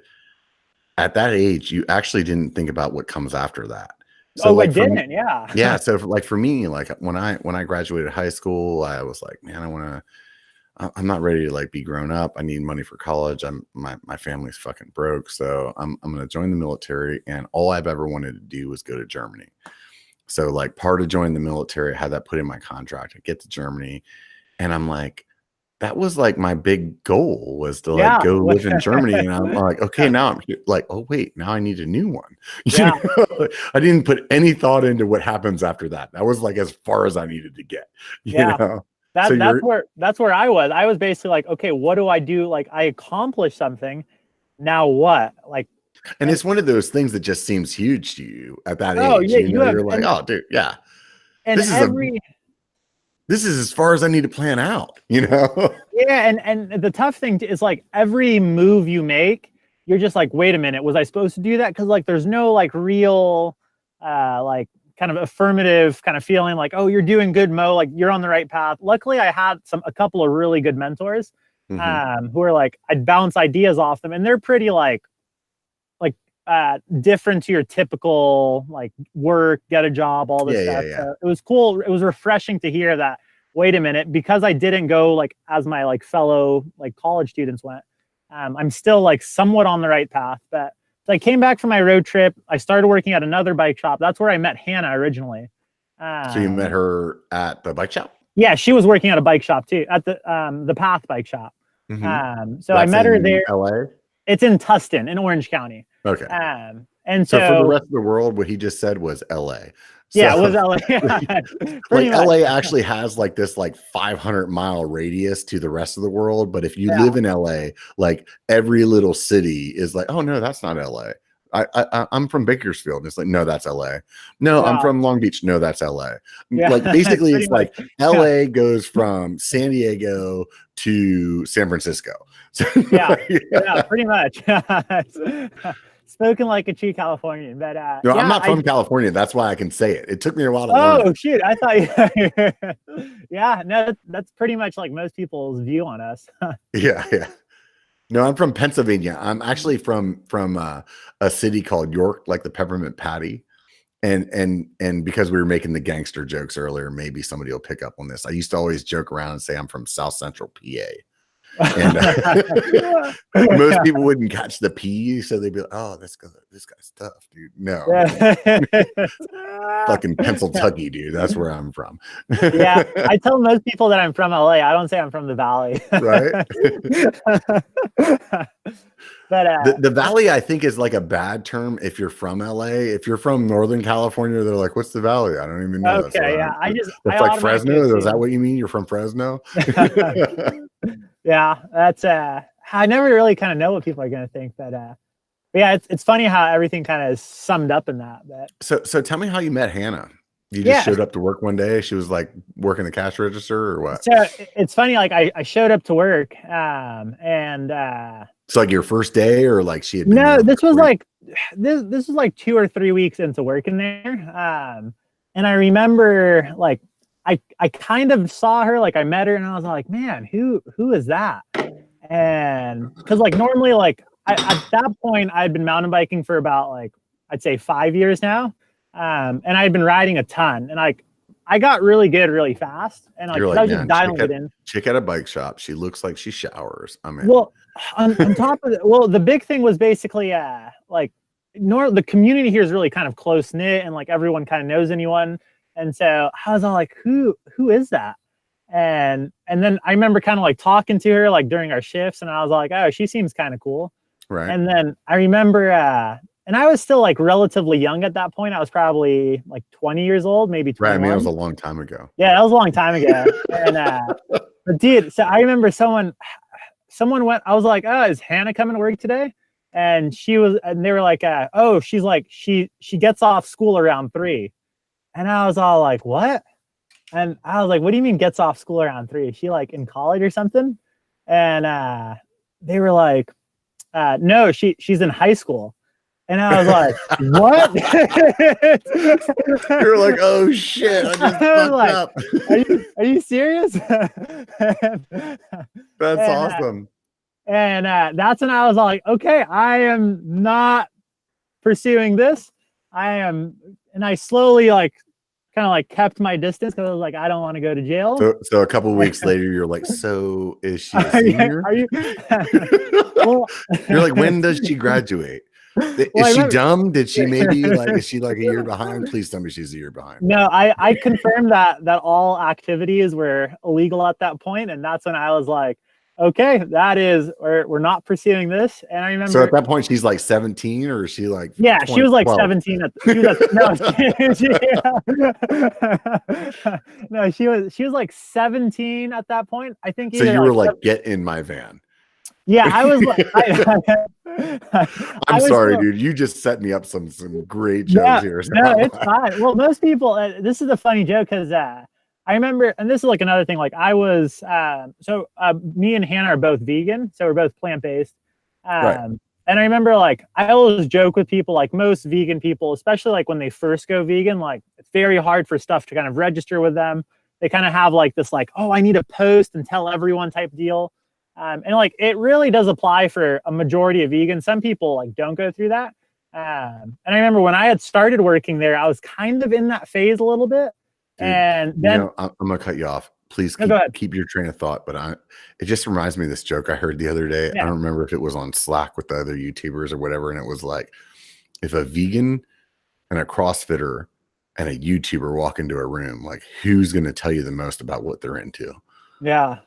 at that age, you actually didn't think about what comes after that. So like I didn't. Yeah. So for me, like when I graduated high school, I was like, man, I'm not ready to like be grown up. I need money for college. My family's fucking broke. So I'm going to join the military. And all I've ever wanted to do was go to Germany. So like part of joining the military, I had that put in my contract. I get to Germany, and I'm like, that was like my big goal was to like go live in Germany. And I'm like, okay, now I'm like, oh wait, now I need a new one. You know? I didn't put any thought into what happens after that. That was like as far as I needed to get. You know? That's where I was. I was basically like, okay, what do I do? Like I accomplished something. Now what? Like, and it's one of those things that just seems huge to you at that age. Yeah, you're like, oh, dude, yeah. And this is as far as I need to plan out, you know? Yeah, and the tough thing is like every move you make, you're just like, wait a minute, was I supposed to do that? Because like there's no like real like kind of affirmative kind of feeling like, oh, you're doing good, Mo, like you're on the right path. Luckily, I had a couple of really good mentors who are like, I'd bounce ideas off them, and they're pretty like different to your typical like work, get a job, all this stuff. Yeah. So it was cool. It was refreshing to hear that, wait a minute, because I didn't go like as my like fellow like college students went, I'm still like somewhat on the right path. But so I came back from my road trip. I started working at another bike shop. That's where I met Hannah originally. So you met her at the bike shop? Yeah, she was working at a bike shop too, at the Path bike shop. Mm-hmm. So I met her there. LA? It's in Tustin in Orange County. Okay. And so for the rest of the world, what he just said was LA. So, yeah, it was LA. Like LA actually has like this like 500-mile radius to the rest of the world. But if you live in LA, like every little city is like, oh no, that's not LA. I'm from Bakersfield. And it's like, no, that's LA. No, I'm from Long Beach. No, that's LA. Like basically it's like LA goes from San Diego to San Francisco. So, yeah, pretty much. Spoken like a true Californian, but no, I'm not from California. That's why I can say it. It took me a while to learn. Oh shoot, I thought yeah, no, that's pretty much like most people's view on us. Yeah. No, I'm from Pennsylvania. I'm actually from a city called York, like the Peppermint Patty. And because we were making the gangster jokes earlier, maybe somebody will pick up on this. I used to always joke around and say I'm from South Central PA. And most people wouldn't catch the P, so they'd be like, "Oh, this guy's tough, dude." No, fucking Pennsylvania, dude. That's where I'm from. Yeah, I tell most people that I'm from LA. I don't say I'm from the Valley. Right. But the Valley, I think, is like a bad term if you're from LA. If you're from Northern California, they're like, "What's the Valley?" I don't even know. Okay, yeah, it's like Fresno. Is that what you mean? You're from Fresno? Yeah, that's I never really kind of know what people are going to think, but yeah, it's funny how everything kind of is summed up in that. But so tell me how you met Hannah. You just showed up to work one day. She was like working the cash register or what? So it's funny, like I showed up to work, and it's like your first day, or like she had been this was like this was like 2 or 3 weeks into working there, and I remember like I kind of saw her, like I met her and I was like, man, who is that? And because like normally like at that point I'd been mountain biking for about like I'd say 5 years now, and I had been riding a ton, and like I got really good really fast, and like, I was just dialing it in. Chick at a bike shop, she looks like she showers. I mean, well, on top of it, well, the big thing was basically like the community here is really kind of close knit, and like everyone kind of knows anyone. And so I was all like, who is that? And then I remember kind of like talking to her like during our shifts, and I was like, oh, she seems kind of cool. Right. And then I remember, and I was still like relatively young at that point. I was probably like 20 years old, maybe 21. Right. I mean, it was a long time ago. Yeah, that was a long time ago. And but dude, so I remember someone went, I was like, oh, is Hannah coming to work today? And they were like, oh, she's like, she gets off school around 3. And I was all like, what? And I was like, what do you mean gets off school around 3? Is she like in college or something? And they were like, no, she's in high school. And I was like, what? You're like, oh shit, I just fucked up. Are you serious? That's awesome. And that's when I was like, okay, I am not pursuing this. And I slowly like kind of like kept my distance because I was like, I don't want to go to jail. So a couple of weeks later, you're like, so is she a senior? Are you? Well, you're like, when does she graduate? Is she dumb? Did she maybe like, is she like a year behind? Please tell me she's a year behind. No, I confirmed that all activities were illegal at that point. And that's when I was like, okay, we're not pursuing this. And I remember. So at that point, she's like 17, or is she like? Yeah, 20, she was like 12? 17. No, she was like 17 at that point. I think. So you were like, get in my van. Yeah, I was like, I'm sorry, dude. You just set me up some great jokes here. No, it's fine. Well, most people, this is a funny joke because I remember, and this is like another thing, like I was, me and Hannah are both vegan. So we're both plant-based. Right. And I remember like, I always joke with people, like most vegan people, especially like when they first go vegan, like it's very hard for stuff to kind of register with them. They kind of have like this, like, oh, I need to post and tell everyone type deal. And like, it really does apply for a majority of vegans. Some people like don't go through that. And I remember when I had started working there, I was kind of in that phase a little bit. Dude, and then I'm going to cut you off. Please go ahead. keep your train of thought. But it just reminds me of this joke I heard the other day. Yeah. I don't remember if it was on Slack with the other YouTubers or whatever. And it was like, if a vegan and a CrossFitter and a YouTuber walk into a room, like who's going to tell you the most about what they're into? Yeah.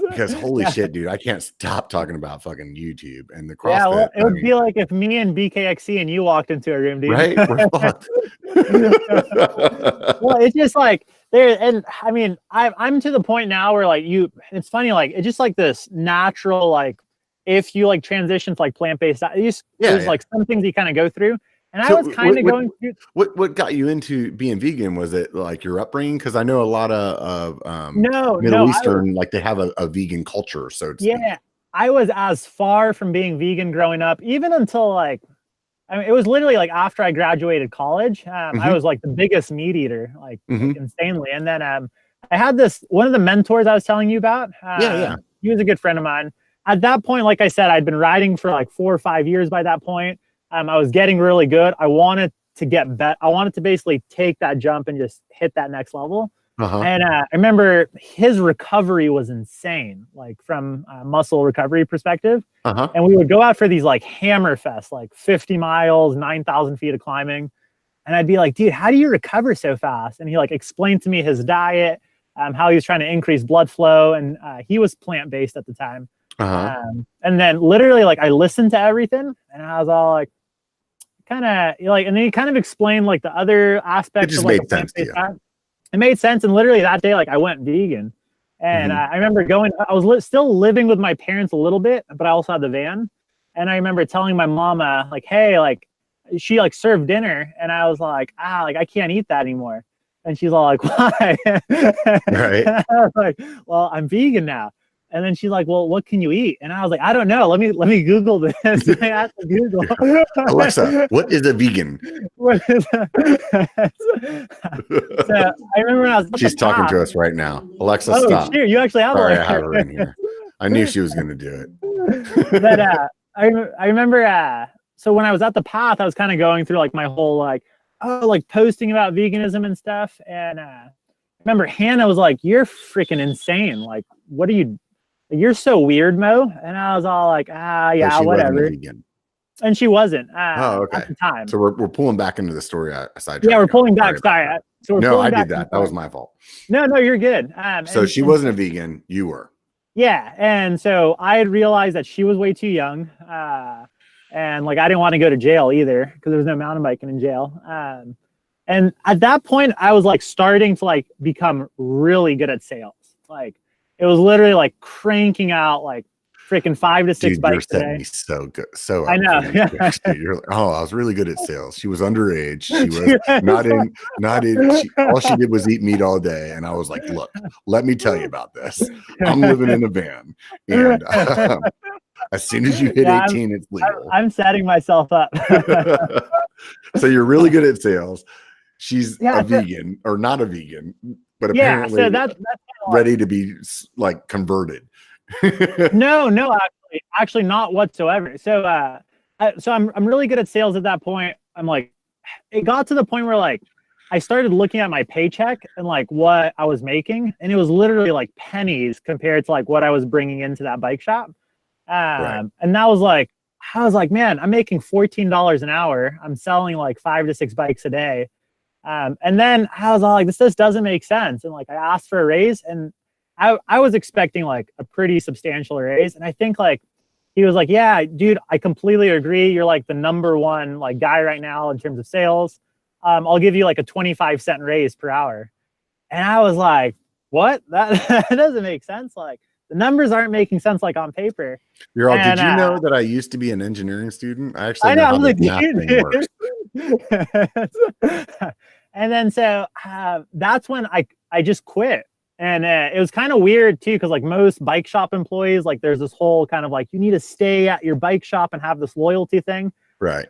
Because holy shit, dude, I can't stop talking about fucking YouTube and the CrossFit. Yeah, well, it would be like if me and BKXC and you walked into a room, dude. Right? We're fucked. Well, it's just like there, and I mean, I'm to the point now where like it's funny, like it's just like this natural, like if you like transition to like plant-based, there's like some things you kind of go through. And I was kind of going through. What got you into being vegan? Was it like your upbringing? Because I know a lot of Middle Eastern, like they have a vegan culture. So yeah, I was as far from being vegan growing up, even until like, I mean, it was literally like after I graduated college, I was like the biggest meat eater, like insanely. And then I had one of the mentors I was telling you about. He was a good friend of mine. At that point, like I said, I'd been riding for like 4 or 5 years by that point. I was getting really good. I wanted to get better. I wanted to basically take that jump and just hit that next level. And I remember his recovery was insane, like from a muscle recovery perspective. And we would go out for these like hammer fests, like 50 miles, 9,000 feet of climbing. And I'd be like, dude, how do you recover so fast? And he like explained to me his diet, how he was trying to increase blood flow. And he was plant-based at the time. And then literally like I listened to everything and I was all like, kind of like, and then he kind of explained like the other aspects of like plant-based diet. It made sense. And literally that day, like I went vegan and I remember I was still living with my parents a little bit, but I also had the van. And I remember telling my mama like, hey, like she like served dinner and I was like, like I can't eat that anymore. And she's all like, why? Right. I was like, well, I'm vegan now. And then she's like, well, what can you eat? And I was like, I don't know. Let me Google this. I had to Google. Alexa, what is a vegan? What is that? So I remember when I was She's talking to us right now. Alexa, oh, stop. Shoot, you actually have Sorry, I have her in here. I knew she was going to do it. But I remember, so when I was at the path, I was kind of going through like my whole like posting about veganism and stuff. And I remember Hannah was like, you're freaking insane. Like, what are you? You're so weird, Mo. And I was all like, yeah, whatever. And she wasn't okay. at the time. So we're pulling back into the story. Yeah, we're pulling back. Sorry. So I did that. That was my fault. No, you're good. So she wasn't a vegan. You were. Yeah. And so I had realized that she was way too young. And like, I didn't want to go to jail either because there was no mountain biking in jail. And at that point, I was like starting to like become really good at sales. Like, it was literally like cranking out like freaking 5 to 6 bikes a day. Me so good. So I know. You're like, I was really good at sales. She was underage. She was not in. All she did was eat meat all day. And I was like, look, let me tell you about this. I'm living in a van. And as soon as you hit 18, it's legal. I'm setting myself up. So you're really good at sales. She's a vegan or not a vegan, but apparently so that's ready to be like converted. No, actually not whatsoever. So I'm really good at sales at that point. I'm like, it got to the point where like I started looking at my paycheck and like what I was making, and it was literally like pennies compared to like what I was bringing into that bike shop. And that was like, I was like, man, I'm making $14 an hour. I'm selling like 5 to 6 bikes a day. And then I was all like, this doesn't make sense. And like, I asked for a raise and I was expecting like a pretty substantial raise. And I think like, he was like, yeah, dude, I completely agree. You're like the #1 like guy right now in terms of sales. I'll give you like a 25-cent raise per hour. And I was like, what? That doesn't make sense. Like the numbers aren't making sense like on paper. You're all, did you know that I used to be an engineering student? I actually know how the math thing works. And then so that's when I just quit. And it was kind of weird too, because like most bike shop employees, like there's this whole kind of like you need to stay at your bike shop and have this loyalty thing. Right.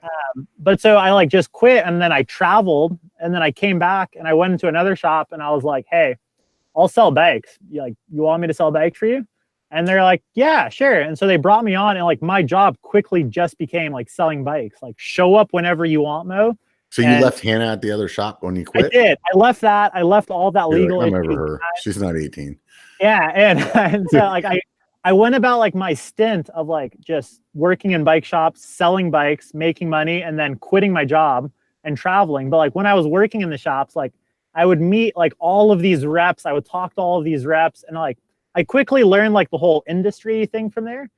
But so I like just quit and then I traveled and then I came back and I went into another shop and I was like, hey, I'll sell bikes. You want me to sell bikes for you? And they're like, yeah, sure. And so they brought me on, and like my job quickly just became like selling bikes, like show up whenever you want, Mo. So you left Hannah at the other shop when you quit? I did. I left that. I left all that You're legal. like, I'm over her. She's not 18. Yeah. And so like I went about like my stint of like just working in bike shops, selling bikes, making money, and then quitting my job and traveling. But like when I was working in the shops, like I would meet like all of these reps. I would talk to all of these reps, and like I quickly learned like the whole industry thing from there.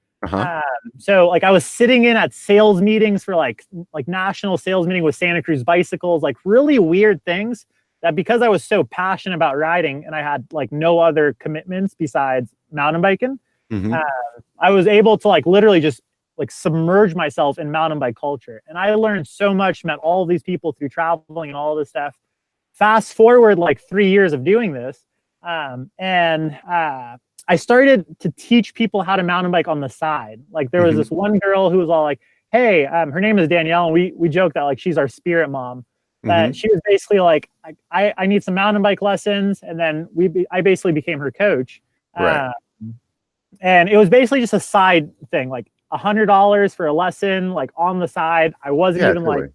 So like I was sitting in at sales meetings for like national sales meeting with Santa Cruz bicycles, like really weird things that, because I was so passionate about riding and I had like no other commitments besides mountain biking, I was able to like literally just like submerge myself in mountain bike culture. And I learned so much, met all of these people through traveling and all this stuff. Fast forward like 3 years of doing this. I started to teach people how to mountain bike on the side. Like there was this one girl who was all like, hey, her name is Danielle. And we joke that like she's our spirit mom. But she was basically like, I need some mountain bike lessons. And then I basically became her coach. Right. And it was basically just a side thing, like $100 for a lesson, like on the side. I wasn't even like,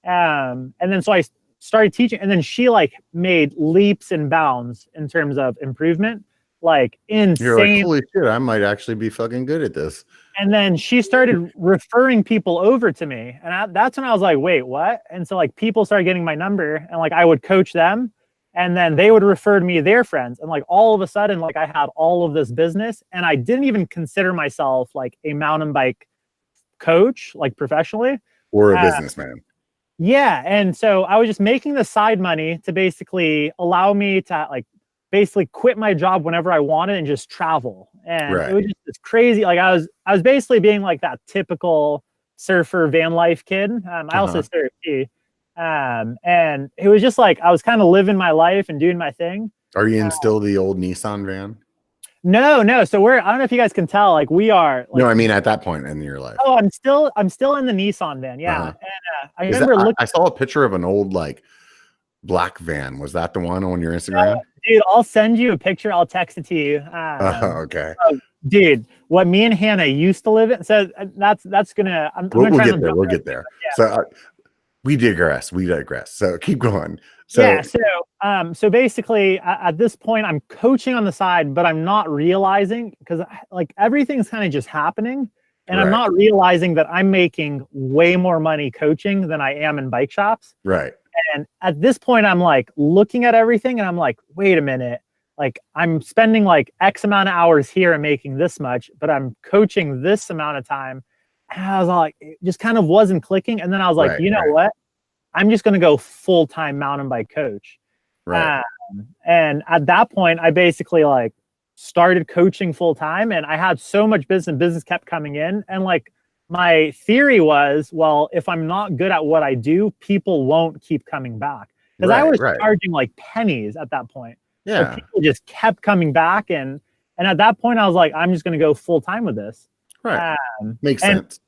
and then so I started teaching, and then she like made leaps and bounds in terms of improvement, like insane. You're like, holy shit, I might actually be fucking good at this. And then she started referring people over to me, and that's when I was like, wait, what? And so like people started getting my number, and like I would coach them, and then they would refer to me their friends, and like all of a sudden, like I had all of this business, and I didn't even consider myself like a mountain bike coach, like professionally, or a businessman. Yeah. And so I was just making the side money to basically allow me to like basically quit my job whenever I wanted and just travel. And it was just this crazy, like I was basically being like that typical surfer van life kid. I also surf too. And it was just like, I was kind of living my life and doing my thing. Are you in still the old Nissan van? No. So I don't know if you guys can tell, like we are. Like, no, I mean at that point in your life. Oh, I'm still in the Nissan van. Yeah. And I remember looking. I saw a picture of an old like black van. Was that the one on your Instagram? Dude, I'll send you a picture. I'll text it to you. Okay. Dude, what me and Hannah used to live in. So that's gonna. We'll get there. We'll get there. Yeah. So we digress. So keep going. So yeah. So basically, at this point, I'm coaching on the side, but I'm not realizing, because like everything's kind of just happening, and I'm not realizing that I'm making way more money coaching than I am in bike shops. Right. And at this point, I'm like looking at everything, and I'm like, wait a minute. Like I'm spending like X amount of hours here and making this much, but I'm coaching this amount of time. And I was like, it just kind of wasn't clicking. And then I was like, you know what? I'm just going to go full-time mountain bike coach. Right. And at that point, I basically like started coaching full-time, and I had so much business kept coming in. And like my theory was, well, if I'm not good at what I do, people won't keep coming back. Because I was charging like pennies at that point. Yeah. So people just kept coming back. And at that point, I was like, I'm just going to go full-time with this. Right. Makes sense.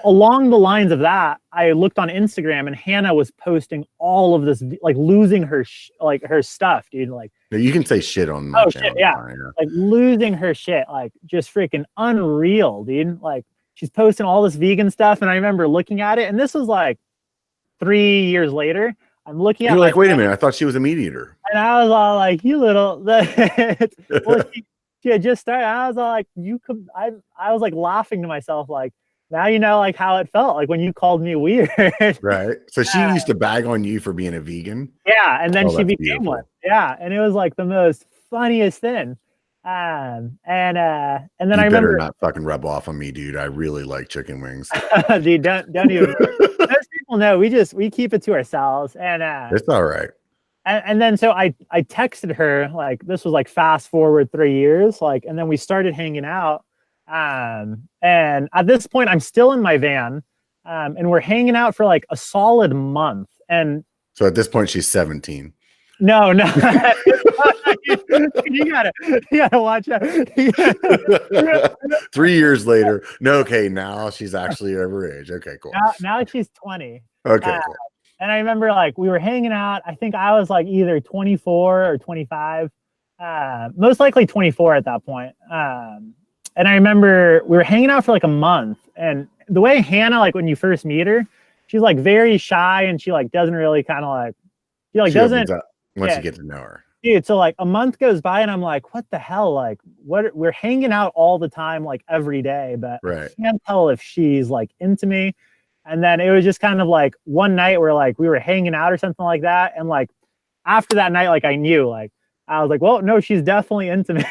Along the lines of that, I looked on Instagram, and Hannah was posting all of this, like losing her her stuff, dude. Like, no, you can say shit on my channel. Shit, yeah. Like losing her shit, like just freaking unreal, dude. Like she's posting all this vegan stuff, and I remember looking at it, and this was like 3 years later. I'm looking at. You're like, wait a minute, I thought she was a meat eater. And I was all like, you little. Well, she had just started. I was all like, you could. I was like laughing to myself, like. Now you know like how it felt like when you called me weird. Right. So she used to bag on you for being a vegan. Yeah, and then she became one. Yeah, and it was like the most funniest thing. And then I remember not fucking rub off on me, dude. I really like chicken wings. Dude, don't even. Most people know we keep it to ourselves, and it's all right. And then so I texted her, like this was like fast forward 3 years, like, and then we started hanging out. And at this point, I'm still in my van, and we're hanging out for like a solid month. And so at this point, she's 17. No. you gotta watch out. 3 years later. No, okay, now she's actually over age. Okay, cool. Now she's 20. Okay, cool. And I remember like we were hanging out. I think I was like either 24 or 25. Most likely 24 at that point. And I remember we were hanging out for like a month, and the way Hannah, like when you first meet her, she's like very shy, and she like doesn't really kind of like, she doesn't, once you get to know her. Dude, so like a month goes by and I'm like, what the hell? Like, what? We're hanging out all the time, like every day, but I can't tell if she's like into me. And then it was just kind of like one night where like we were hanging out or something like that. And like after that night, like I knew, like I was like, well, no, she's definitely into me.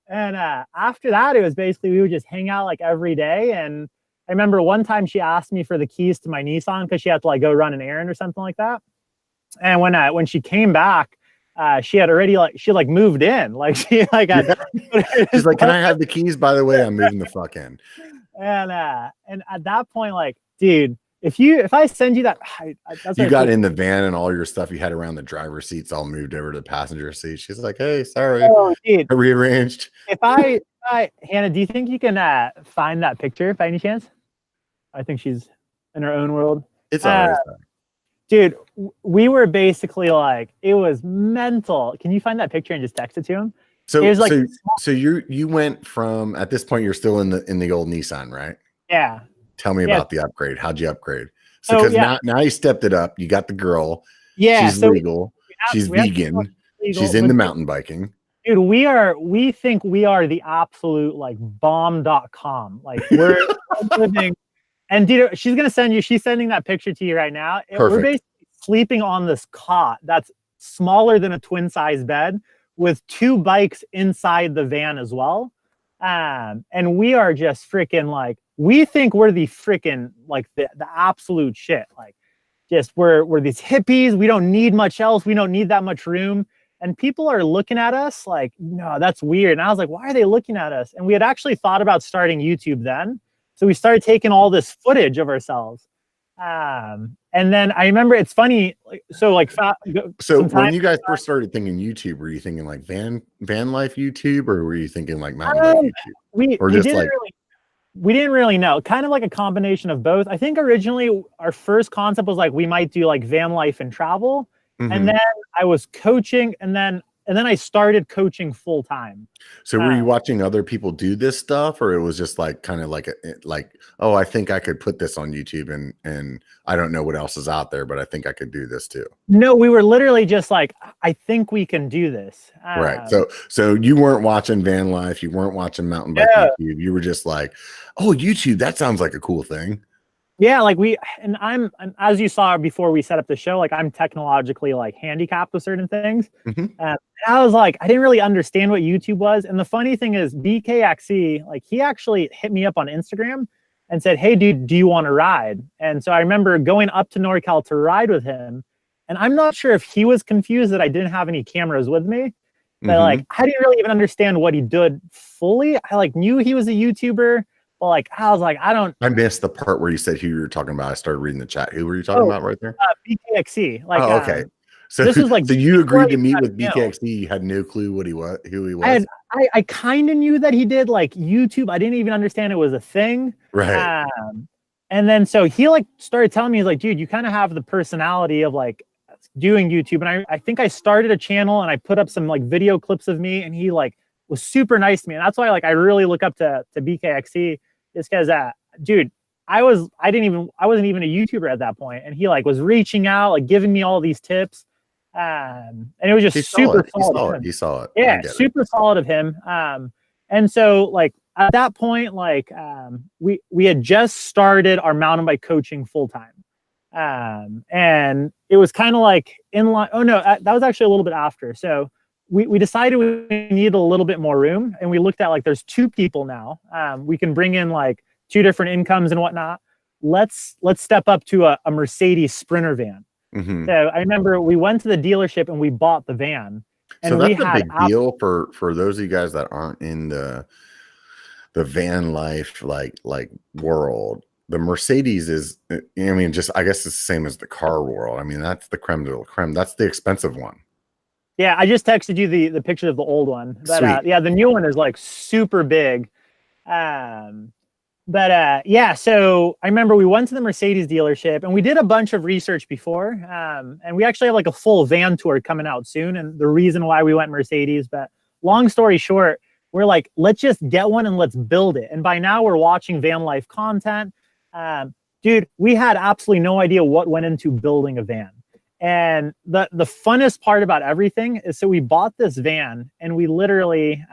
And after that, it was basically we would just hang out like every day. And I remember one time she asked me for the keys to my Nissan because she had to like go run an errand or something like that. And when she came back, she had already she moved in. Like she like had, she's like, can I have the keys? By the way, I'm moving the fuck in. And at that point, like, dude, if I send you that, that's you got in the van and all your stuff you had around the driver's seats all moved over to the passenger seat. She's like, hey, sorry, I rearranged. If I Hannah, do you think you can find that picture by any chance? I think she's in her own world. It's all right. Dude, we were basically like, it was mental. Can you find that picture and just text it to him? So, it was like, so you went from, at this point, you're still in the old Nissan, right? Yeah. Tell me about the upgrade. How'd you upgrade? So, because now you stepped it up. You got the girl. Yeah. She's legal. She's vegan. She's into mountain biking. Dude, we think we are the absolute like bomb.com. Like we're living. And dude, she's sending that picture to you right now. We're basically sleeping on this cot that's smaller than a twin size bed with 2 bikes inside the van as well. And we are just freaking like, we think we're the freaking like the absolute shit. Like just we're these hippies. We don't need much else. We don't need that much room. And people are looking at us like, no, that's weird. And I was like, why are they looking at us? And we had actually thought about starting YouTube then. So we started taking all this footage of ourselves. And then I remember it's funny. So when you guys first started thinking YouTube, were you thinking like van life YouTube, or were you thinking like mountain bike YouTube? We didn't really know. Kind of like a combination of both. I think originally our first concept was like we might do like van life and travel. Mm-hmm. And then I was coaching, and then I started coaching full time. So were you watching other people do this stuff, or it was just like kind of like oh, I think I could put this on YouTube, and I don't know what else is out there, but I think I could do this too. No, we were literally just like, I think we can do this. Right. So you weren't watching van life, you weren't watching mountain bike YouTube. You were just like, oh, YouTube, that sounds like a cool thing. Yeah, like I'm as you saw before we set up the show, like I'm technologically like handicapped with certain things. Mm-hmm. And I was like, I didn't really understand what YouTube was. And the funny thing is, BKXE, like he actually hit me up on Instagram and said, hey, dude, do you want to ride? And so I remember going up to NorCal to ride with him. And I'm not sure if he was confused that I didn't have any cameras with me. But like, I didn't really even understand what he did fully. I like knew he was a YouTuber. But like, I was like, I missed the part where you said who you were talking about. I started reading the chat. Who were you talking about right there? BKXE. Like, okay. So this was like, so you agreed to meet with BKXE. You had no clue who he was. I kind of knew that he did like YouTube. I didn't even understand it was a thing. Right. And then so he like started telling me, he's like, dude, you kind of have the personality of like doing YouTube. And I think I started a channel and I put up some like video clips of me, and he like was super nice to me. And that's why like I really look up to BKXE. Is because dude, I wasn't even a YouTuber at that point, and he like was reaching out, like giving me all these tips, and it was just super solid. He saw it. Yeah, super solid of him. And so like at that point, like we had just started our mountain bike coaching full time, and it was kind of like in line. Oh no, that was actually a little bit after. So we decided we needed a little bit more room, and we looked at like there's 2 people now. We can bring in like 2 different incomes and whatnot. Let's step up to a Mercedes Sprinter van. Mm-hmm. So I remember we went to the dealership and we bought the van. And so that's a big deal for those of you guys that aren't in the van life like world. The Mercedes is, I mean, just I guess it's the same as the car world. I mean, that's the creme de la creme. That's the expensive one. Yeah, I just texted you the picture of the old one. But yeah, the new one is like super big. Yeah, so I remember we went to the Mercedes dealership and we did a bunch of research before. And we actually have like a full van tour coming out soon. And the reason why we went Mercedes, but long story short, we're like, let's just get one and let's build it. And by now we're watching van life content. Dude, we had absolutely no idea what went into building a van. And the funnest part about everything is, so we bought this van and we literally,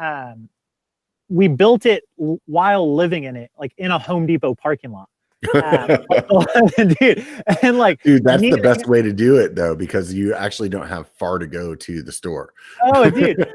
we built it while living in it, like in a Home Depot parking lot. Dude, and like, dude, that's the best way to do it though, because you actually don't have far to go to the store. Oh, dude,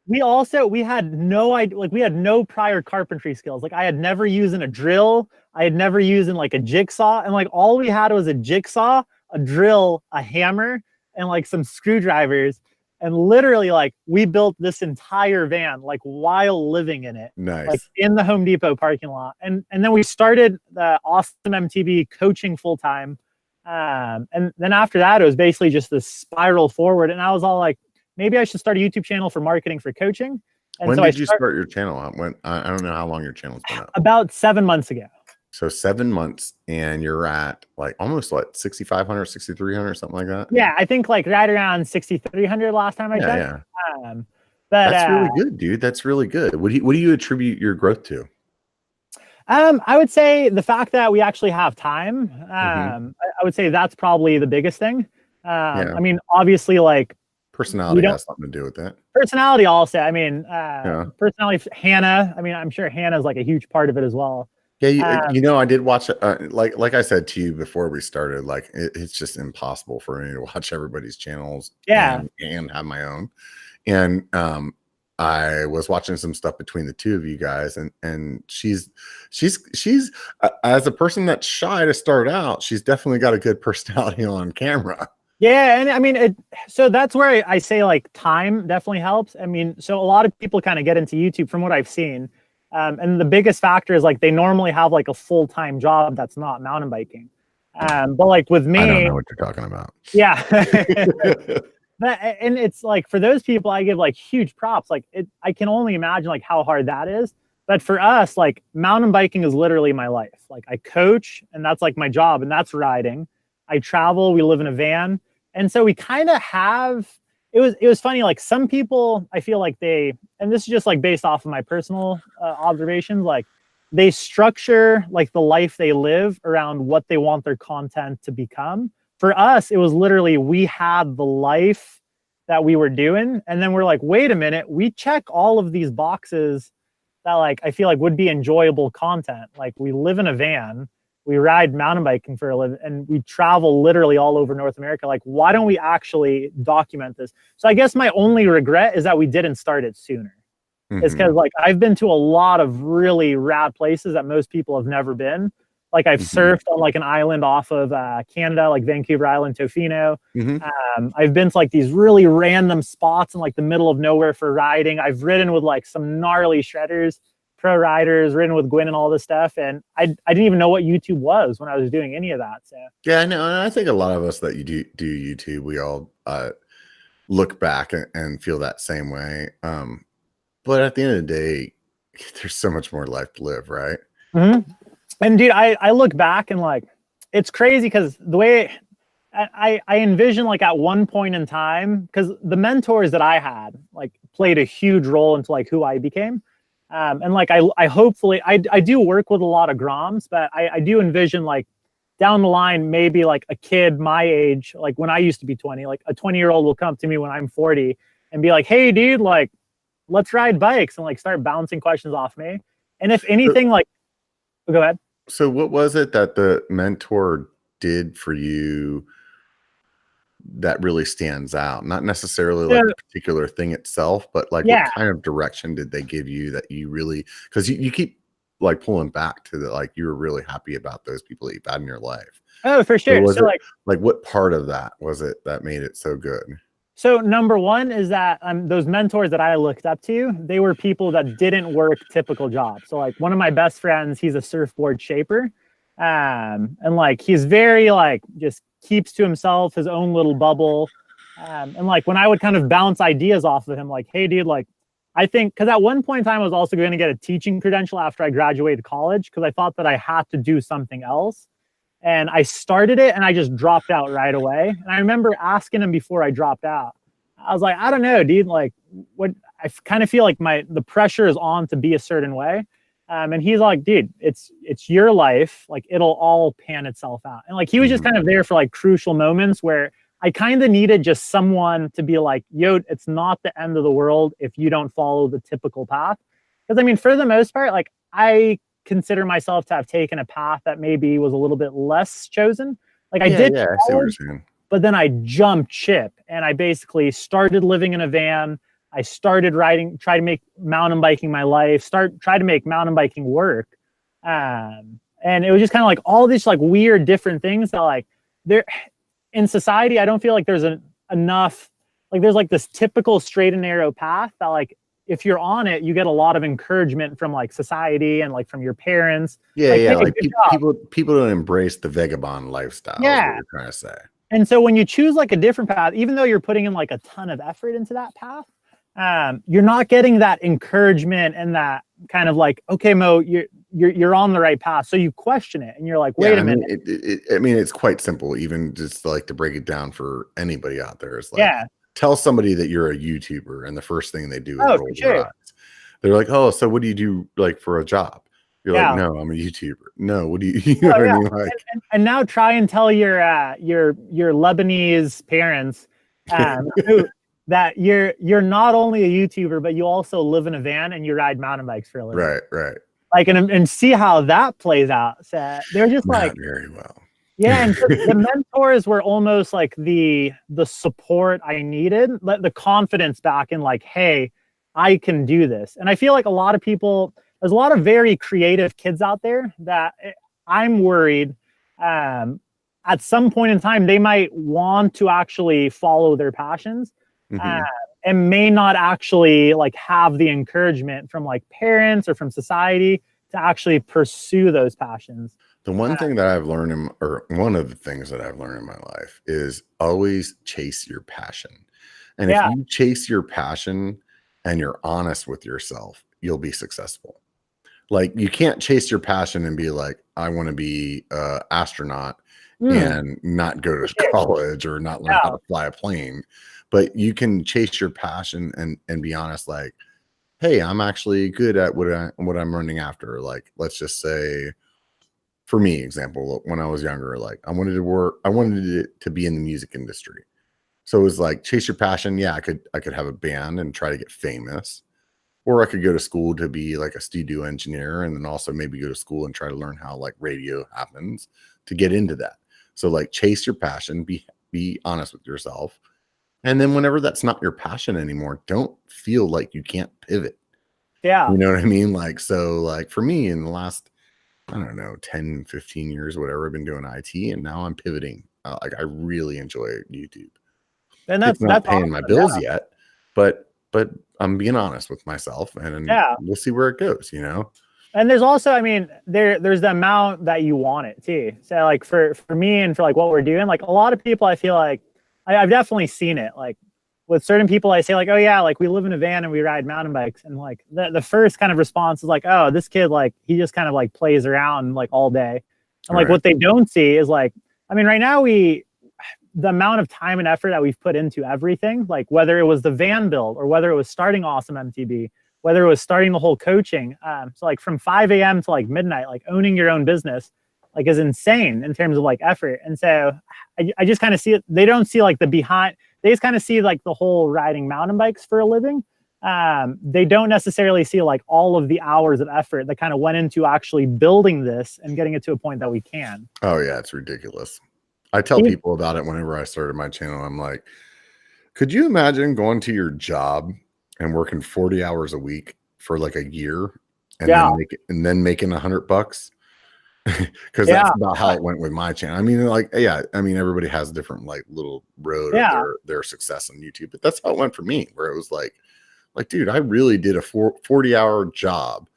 we had no idea, like we had no prior carpentry skills. Like I had never used a drill. I had never used like a jigsaw, and like all we had was a jigsaw, a drill, a hammer, and like some screwdrivers. And literally, like, we built this entire van, like, while living in it. Nice. Like, in the Home Depot parking lot. And then we started the Awesome MTB coaching full-time. And then after that, it was basically just this spiral forward. And I was all like, maybe I should start a YouTube channel for marketing for coaching. And when so did you start your channel? I don't know how long your channel's been up. About 7 months ago. So 7 months, and you're at like almost like 6,500, 6,300, something like that. Yeah, I think like right around 6,300 last time I checked. Yeah. But that's really good, dude. That's really good. What do you attribute your growth to? I would say the fact that we actually have time. I would say that's probably the biggest thing. I mean, obviously, like personality has something to do with that. Personality also. I mean, personality. Hannah. I mean, I'm sure Hannah's like a huge part of it as well. Yeah, you know, I did watch like I said to you before we started, like it's just impossible for me to watch everybody's channels and have my own. And I was watching some stuff between the two of you guys, and she's as a person that's shy to start out, she's definitely got a good personality on camera. Yeah, and I mean, so that's where I say like time definitely helps. I mean, so a lot of people kind of get into YouTube from what I've seen. And the biggest factor is like they normally have like a full-time job that's not mountain biking. But like with me, I don't know what you're talking about. Yeah. And it's like for those people, I give like huge props. Like I can only imagine like how hard that is. But for us, like mountain biking is literally my life. Like I coach, and that's like my job, and that's riding. I travel. We live in a van, and so we kind of have. It was funny, like some people, I feel like and this is just like based off of my personal observations, like they structure like the life they live around what they want their content to become. For us, it was literally, we had the life that we were doing. And then we're like, wait a minute, we check all of these boxes that like, I feel like would be enjoyable content. Like we live in a van. We ride mountain biking for a living, and we travel literally all over North America. Like, why don't we actually document this? So I guess my only regret is that we didn't start it sooner. It's because like I've been to a lot of really rad places that most people have never been. Like I've surfed on like an island off of Canada, like Vancouver Island, Tofino. I've been to like these really random spots in like the middle of nowhere for riding. I've ridden with like some gnarly shredders, pro riders, ridden with Gwyn and all this stuff. And I didn't even know what YouTube was when I was doing any of that. So yeah, I know. And I think a lot of us that you do YouTube, we all look back and feel that same way. But at the end of the day, there's so much more life to live, right? And dude, I look back and like, it's crazy because the way I envision like at one point in time, because the mentors that I had like played a huge role into like who I became. And like, I hopefully, I do work with a lot of Groms, but I do envision like down the line, maybe like a kid my age, like when I used to be 20, like a 20-year-old will come up to me when I'm 40 and be like, hey dude, like, let's ride bikes, and like start bouncing questions off me. And if anything, like, go ahead. So what was it that the mentor did for you that really stands out? Not necessarily like the particular thing itself, but like what kind of direction did they give you that you really, because you keep like pulling back to the, like, you were really happy about those people that you've had in your life. Oh, for sure. So like what part of that was it that made it so good? So number one is that those mentors that I looked up to, they were people that didn't work typical jobs. So like one of my best friends, he's a surfboard shaper. And like, he's very like, just keeps to himself, his own little bubble. And like, when I would kind of bounce ideas off of him, like, hey dude, like, I think, cause at one point in time, I was also going to get a teaching credential after I graduated college, cause I thought that I had to do something else. And I started it and I just dropped out right away. And I remember asking him before I dropped out, I was like, I don't know, dude, like kind of feel like the pressure is on to be a certain way. And he's like, dude, it's your life. Like, it'll all pan itself out. And like, he was just kind of there for like crucial moments where I kind of needed just someone to be like, yo, it's not the end of the world if you don't follow the typical path. Because I mean, for the most part, like, I consider myself to have taken a path that maybe was a little bit less chosen. Like, I did, I see what you're saying. But then I jumped ship and I basically started living in a van. I started riding, try to make mountain biking my life, try to make mountain biking work. And it was just kind of like all these like weird different things that like there in society, I don't feel like there's enough, like there's like this typical straight and narrow path that like, if you're on it, you get a lot of encouragement from like society and like from your parents. Yeah. Like, Yeah. hey, Like people don't embrace the vagabond lifestyle. Yeah. Is what you're trying to say. And so when you choose like a different path, even though you're putting in like a ton of effort into that path, you're not getting that encouragement and that kind of like, okay, Mo, you're on the right path. So you question it and you're like, wait a minute. I mean, it's quite simple, even just like to break it down for anybody out there. Is like, tell somebody that you're a YouTuber and the first thing they do is roll their eyes. They're like, oh, so what do you do like for a job? You're like, no, I'm a YouTuber. No, what do you know what I mean? Like, and now try and tell your Lebanese parents that you're not only a YouTuber, but you also live in a van and you ride mountain bikes for a living. Right. Like, and see how that plays out. So they're just not like very well. Yeah, and the mentors were almost like the support I needed, the confidence back in like, hey, I can do this. And I feel like a lot of people, there's a lot of very creative kids out there that I'm worried at some point in time, they might want to actually follow their passions and may not actually like have the encouragement from like parents or from society to actually pursue those passions. The one thing that I've learned one of the things that I've learned in my life is always chase your passion. And if you chase your passion and you're honest with yourself, you'll be successful. Like, you can't chase your passion and be like, I want to be an astronaut and not go to college or not learn how to fly a plane. But you can chase your passion and be honest, like, hey, I'm actually good at what I'm running after. Like, let's just say, for me, example, when I was younger, like I wanted it to be in the music industry. So it was like, chase your passion. Yeah, I could have a band and try to get famous, or I could go to school to be like a studio engineer and then also maybe go to school and try to learn how like radio happens to get into that. So like, chase your passion, be honest with yourself. And then whenever that's not your passion anymore, don't feel like you can't pivot. Yeah. You know what I mean? Like, so like for me in the last, I don't know, 10, 15 years, whatever, I've been doing IT and now I'm pivoting. Like, I really enjoy YouTube. And it's not paying awesome. my bills yet, but I'm being honest with myself and we'll see where it goes, you know? And there's also, I mean, there's the amount that you want it too. So like for me and for like what we're doing, like a lot of people, I feel like I've definitely seen it. Like with certain people, I say like, oh yeah, like we live in a van and we ride mountain bikes. And like the first kind of response is like, oh, this kid, like he just kind of like plays around like all day. And like what they don't see is like, I mean, right now the amount of time and effort that we've put into everything, like whether it was the van build or whether it was starting Awesome MTB, whether it was starting the whole coaching. So like from 5 a.m. to like midnight, like owning your own business, like is insane in terms of like effort. And so I just kind of see it. They don't see like the behind, they just kind of see like the whole riding mountain bikes for a living. They don't necessarily see like all of the hours of effort that kind of went into actually building this and getting it to a point that we can. Oh yeah, it's ridiculous. I tell people about it whenever I started my channel. I'm like, could you imagine going to your job and working 40 hours a week for like a year and then making $100? Because that's about how it went with my channel. I mean, like, I mean, everybody has a different like little road of their success on YouTube, but that's how it went for me, where it was like, dude, I really did a 40-hour job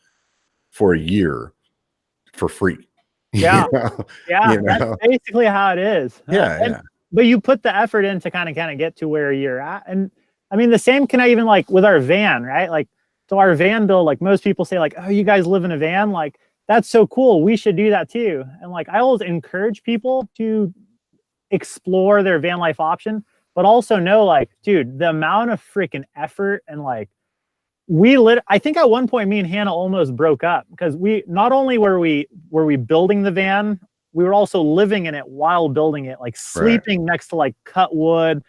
for a year for free. Yeah. You know? That's basically how it is. But you put the effort in to kind of get to where you're at. And I mean, the same can I even like with our van, right? Like, so our van build, like most people say like, oh, you guys live in a van. Like, that's so cool. We should do that too. And like, I always encourage people to explore their van life option, but also know like, dude, the amount of freaking effort and like I think at one point me and Hannah almost broke up because we not only were we building the van, we were also living in it while building it, like sleeping next to like cut wood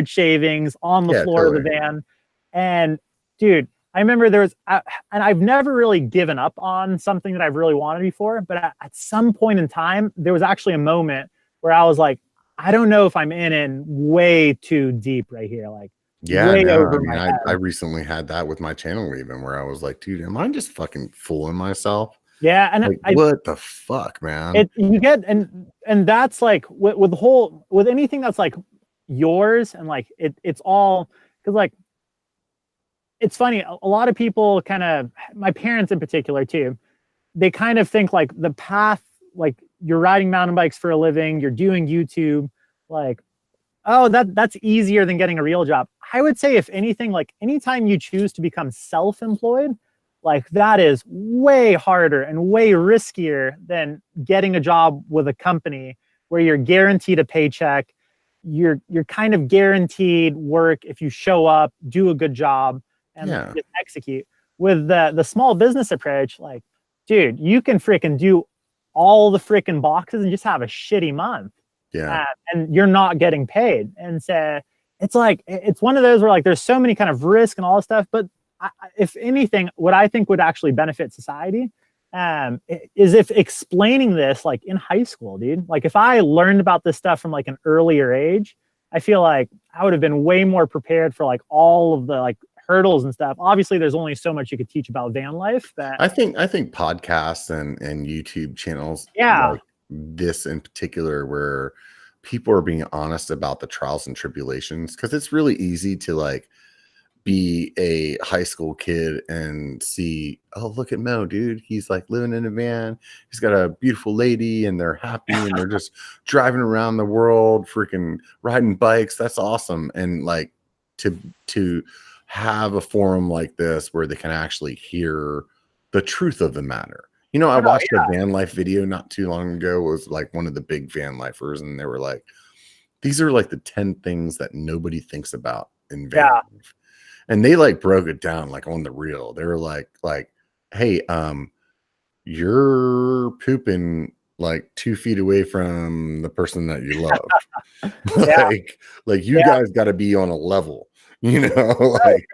shavings on the floor of the van. And dude, I remember there was, and I've never really given up on something that I've really wanted before, but at some point in time, there was actually a moment where I was like, I don't know if I'm in way too deep right here. Like, I recently had that with my channel even, where I was like, dude, am I just fucking fooling myself? Yeah, and like, what the fuck, man? You get and that's like with anything that's like yours, and like it's all because like it's funny. A lot of people kind of, my parents in particular too, they kind of think like the path, like you're riding mountain bikes for a living, you're doing YouTube, like, oh, that's easier than getting a real job. I would say if anything, like anytime you choose to become self-employed, like that is way harder and way riskier than getting a job with a company where you're guaranteed a paycheck. You're kind of guaranteed work if you show up, do a good job, and just execute. With the small business approach, like, dude, you can freaking do all the freaking boxes and just have a shitty month. And you're not getting paid. And so it's like, it's one of those where like there's so many kind of risk and all this stuff. But if anything, what I think would actually benefit society is if explaining this like in high school, dude. Like if I learned about this stuff from like an earlier age, I feel like I would have been way more prepared for like all of the like hurdles and stuff. Obviously, there's only so much you could teach about van life. But I think podcasts and YouTube channels, like this in particular, where people are being honest about the trials and tribulations, because it's really easy to like be a high school kid and see, oh, look at Mo, dude, he's like living in a van, he's got a beautiful lady and they're happy and they're just driving around the world, freaking riding bikes. That's awesome. And like to have a forum like this where they can actually hear the truth of the matter. You know, I watched a van life video not too long ago. It was like one of the big van lifers, and they were like, these are like the 10 things that nobody thinks about in van life. And they like broke it down like on the real. They were like, hey, you're pooping like 2 feet away from the person that you love. like you guys got to be on a level. You know, like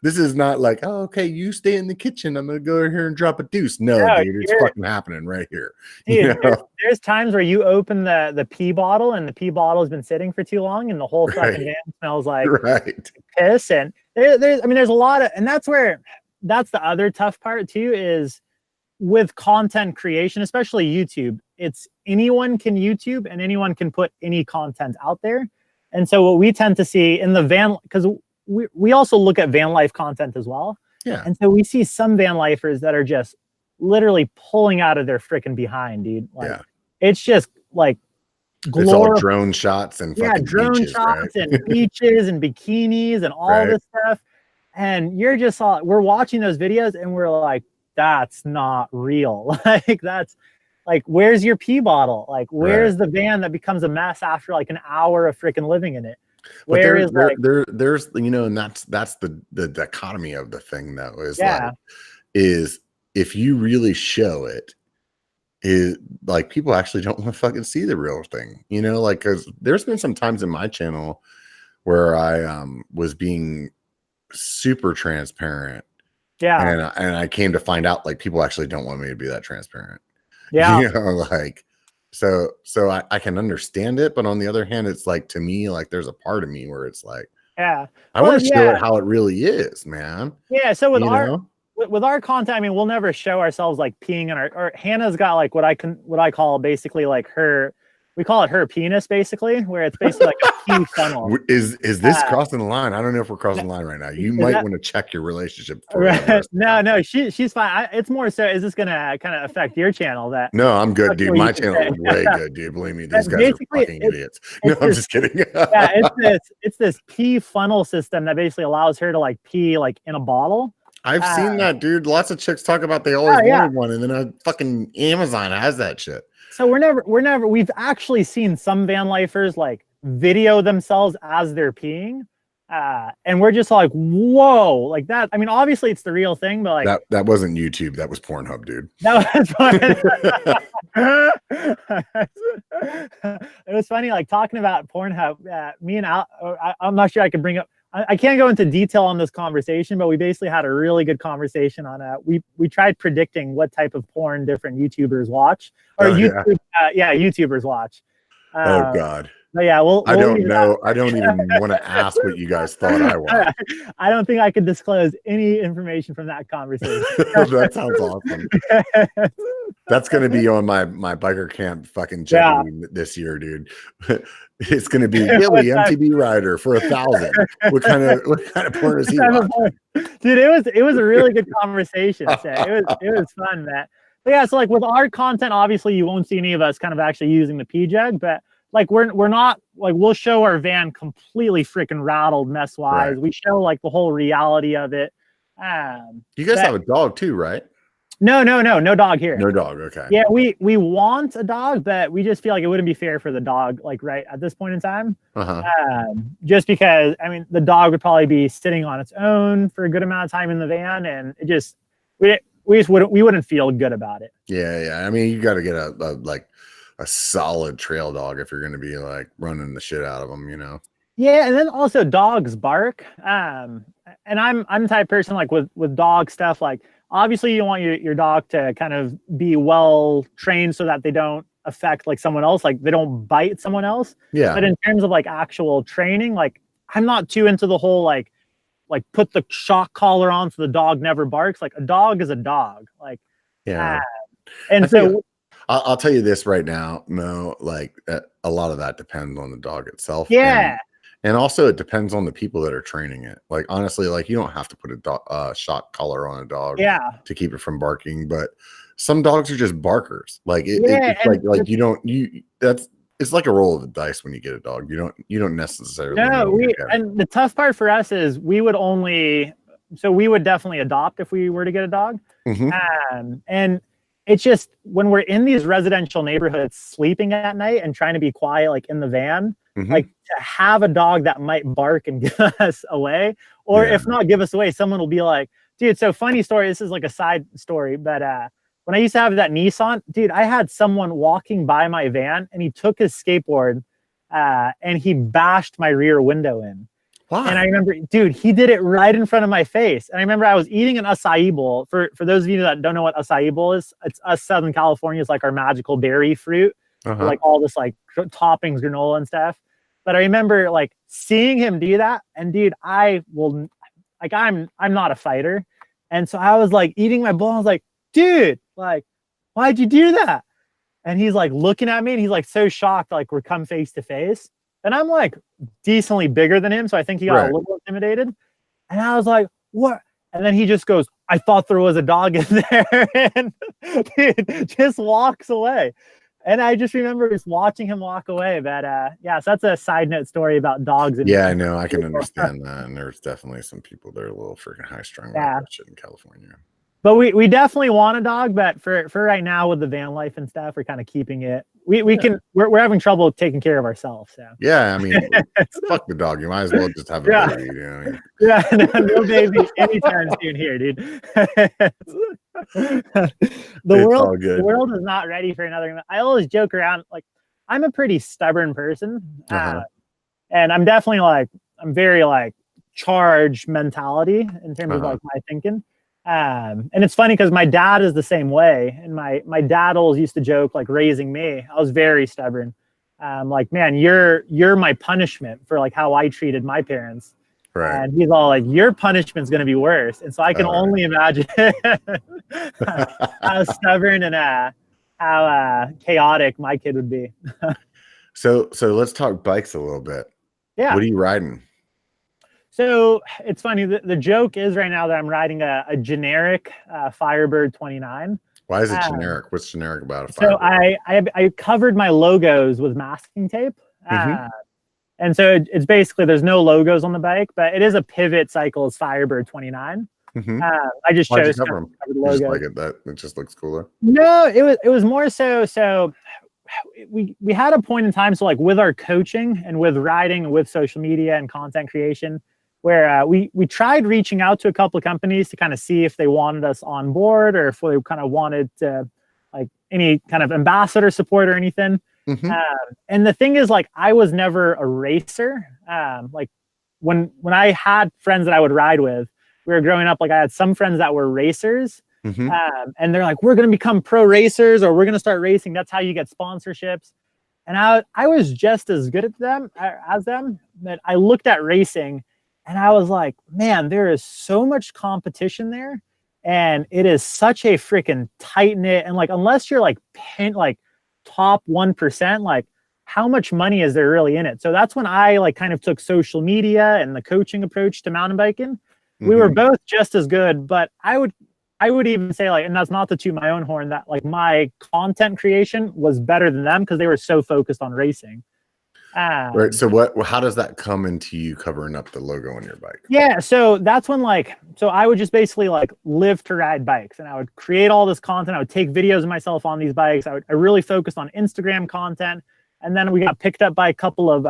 this is not like, oh, okay, you stay in the kitchen, I'm gonna go in here and drop a deuce. No, dude, it's fucking happening right here. Dude, there's times where you open the pee bottle and the pee bottle has been sitting for too long and the whole fucking van smells like piss. And there's a lot of, and that's the other tough part too, is with content creation, especially YouTube. It's anyone can YouTube and anyone can put any content out there. And so what we tend to see in the van, because we also look at van life content as well. Yeah. And so we see some van lifers that are just literally pulling out of their freaking behind, dude. Like, it's just like it's all drone shots and drone beaches, shots and beaches and bikinis and all this stuff. And you're just we're watching those videos and we're like, that's not real. Like that's like, where's your pee bottle? Like, where's the van that becomes a mess after like an hour of freaking living in it? There's you know, and that's the dichotomy of the thing though, is if you really show it, is like people actually don't want to fucking see the real thing, you know, like, because there's been some times in my channel where I was being super transparent, and I came to find out like people actually don't want me to be that transparent. You know, like, so I can understand it, but on the other hand, it's like, to me, like there's a part of me where it's like, I want to show it how it really is, man. So with our content, I mean, we'll never show ourselves like peeing in our, Hannah's got like what I call basically like we call it her penis, basically, where it's basically like a pee funnel. Is this crossing the line? I don't know if we're crossing the line right now. You might want to check your relationship. No, she's fine. It's more so, is this gonna kind of affect your channel? No, I'm good, dude. My channel is way good, dude. Believe me, these guys are fucking idiots. No, I'm just kidding. It's this pee funnel system that basically allows her to like pee like in a bottle. I've seen that, dude. Lots of chicks talk about they always wanted one, and then fucking Amazon has that shit. So we've actually seen some van lifers like video themselves as they're peeing. And we're just like, whoa, like that. I mean, obviously it's the real thing, but like that wasn't YouTube. That was Pornhub, dude. That was fun. It was funny, like talking about Pornhub. Me and Al, I'm not sure I can bring up. I can't go into detail on this conversation, but we basically had a really good conversation on we tried predicting what type of porn different YouTubers watch, or YouTubers watch. Oh God. But yeah, I don't know. I don't even want to ask what you guys thought I was. I don't think I could disclose any information from that conversation. That sounds awesome. That's going to be on my biker camp fucking Jeopardy this year, dude. It's going to be Billy MTB rider for 1,000. What kind of porn is he watching? Dude, it was a really good conversation. So it was fun, Matt. But yeah, so like with our content, obviously you won't see any of us kind of actually using the PJug, but like we're not like, we'll show our van completely freaking rattled mess wise. Right. We show like the whole reality of it. You guys have a dog too, right? No dog here. No dog. Okay. Yeah, we want a dog, but we just feel like it wouldn't be fair for the dog, like right at this point in time. Just because, I mean, the dog would probably be sitting on its own for a good amount of time in the van, and it just we wouldn't feel good about it. Yeah. I mean, you got to get a solid trail dog if you're going to be like running the shit out of them, you know? Yeah. And then also dogs bark. And I'm the type of person, like with dog stuff, like obviously you want your dog to kind of be well trained so that they don't affect like someone else, like they don't bite someone else. Yeah. But in terms of like actual training, like I'm not too into the whole, like put the shock collar on so the dog never barks. Like a dog is a dog. Like, yeah. And so I'll tell you this right now, Mo, like a lot of that depends on the dog itself. Yeah. And also it depends on the people that are training it. Like, honestly, like you don't have to put a shock collar on a dog to keep it from barking, but some dogs are just barkers. Like it's like a roll of the dice when you get a dog. You don't necessarily and the tough part for us is we would definitely adopt if we were to get a dog. And it's just when we're in these residential neighborhoods sleeping at night and trying to be quiet, like in the van, like to have a dog that might bark and give us away, or if not give us away, someone will be like, dude, so funny story. This is like a side story, but when I used to have that Nissan, dude, I had someone walking by my van and he took his skateboard and he bashed my rear window in. Wow. And I remember, dude, he did it right in front of my face. And I remember I was eating an acai bowl. For those of you that don't know what acai bowl is, it's us Southern California. It's like our magical berry fruit, like all this like toppings, granola and stuff. But I remember like seeing him do that. And dude, I'm not a fighter. And so I was like eating my bowl. I was like, dude, like, why'd you do that? And he's like looking at me and he's like so shocked, like we're come face to face. And I'm like decently bigger than him. So I think he got a little intimidated. And I was like, what? And then he just goes, I thought there was a dog in there. And dude, just walks away. And I just remember just watching him walk away. But so that's a side note story about dogs. I know. I can understand that. And there's definitely some people that are a little freaking high strung with that shit in California. But we definitely want a dog, but for right now with the van life and stuff, we're kind of keeping it. We're having trouble taking care of ourselves. So yeah, I mean, fuck the dog. You might as well just have a baby. You know? No baby anytime soon here, dude. The world is not ready for another. I always joke around, like I'm a pretty stubborn person, and I'm definitely I'm very like charged mentality in terms of like my thinking. And it's funny because my dad is the same way, and my dad always used to joke, like raising me, I was very stubborn. Like, man, you're my punishment for like how I treated my parents. Right. And he's all like, your punishment's going to be worse. And so I can only imagine how stubborn and how chaotic my kid would be. So let's talk bikes a little bit. Yeah. What are you riding? So it's funny. The joke is right now that I'm riding a generic Firebird 29. Why is it generic? What's generic about it? So I covered my logos with masking tape. And so it's basically, there's no logos on the bike, but it is a Pivot Cycles Firebird 29. I just chose to cover the logo. Just like it just looks cooler. No, it was more so we had a point in time. So like with our coaching and with riding and with social media and content creation, where we tried reaching out to a couple of companies to kind of see if they wanted us on board or if they kind of wanted to, like, any kind of ambassador support or anything. Mm-hmm. And the thing is, like, I was never a racer. Like when I had friends that I would ride with, we were growing up, like I had some friends that were racers. Mm-hmm. And they're like, we're going to become pro racers, or we're going to start racing. That's how you get sponsorships. And I was just as good at them as them, but I looked at racing and I was like, man, there is so much competition there. And it is such a freaking tight knit. And like, unless you're like top 1%, like how much money is there really in it? So that's when I like kind of took social media and the coaching approach to mountain biking. Mm-hmm. We were both just as good, but I would even say, like, and that's not to toot my own horn, that like my content creation was better than them because they were so focused on racing. Right. So how does that come into you covering up the logo on your bike? Yeah. So that's when so I would just basically like live to ride bikes, and I would create all this content. I would take videos of myself on these bikes. I really focused on Instagram content. And then we got picked up by a couple of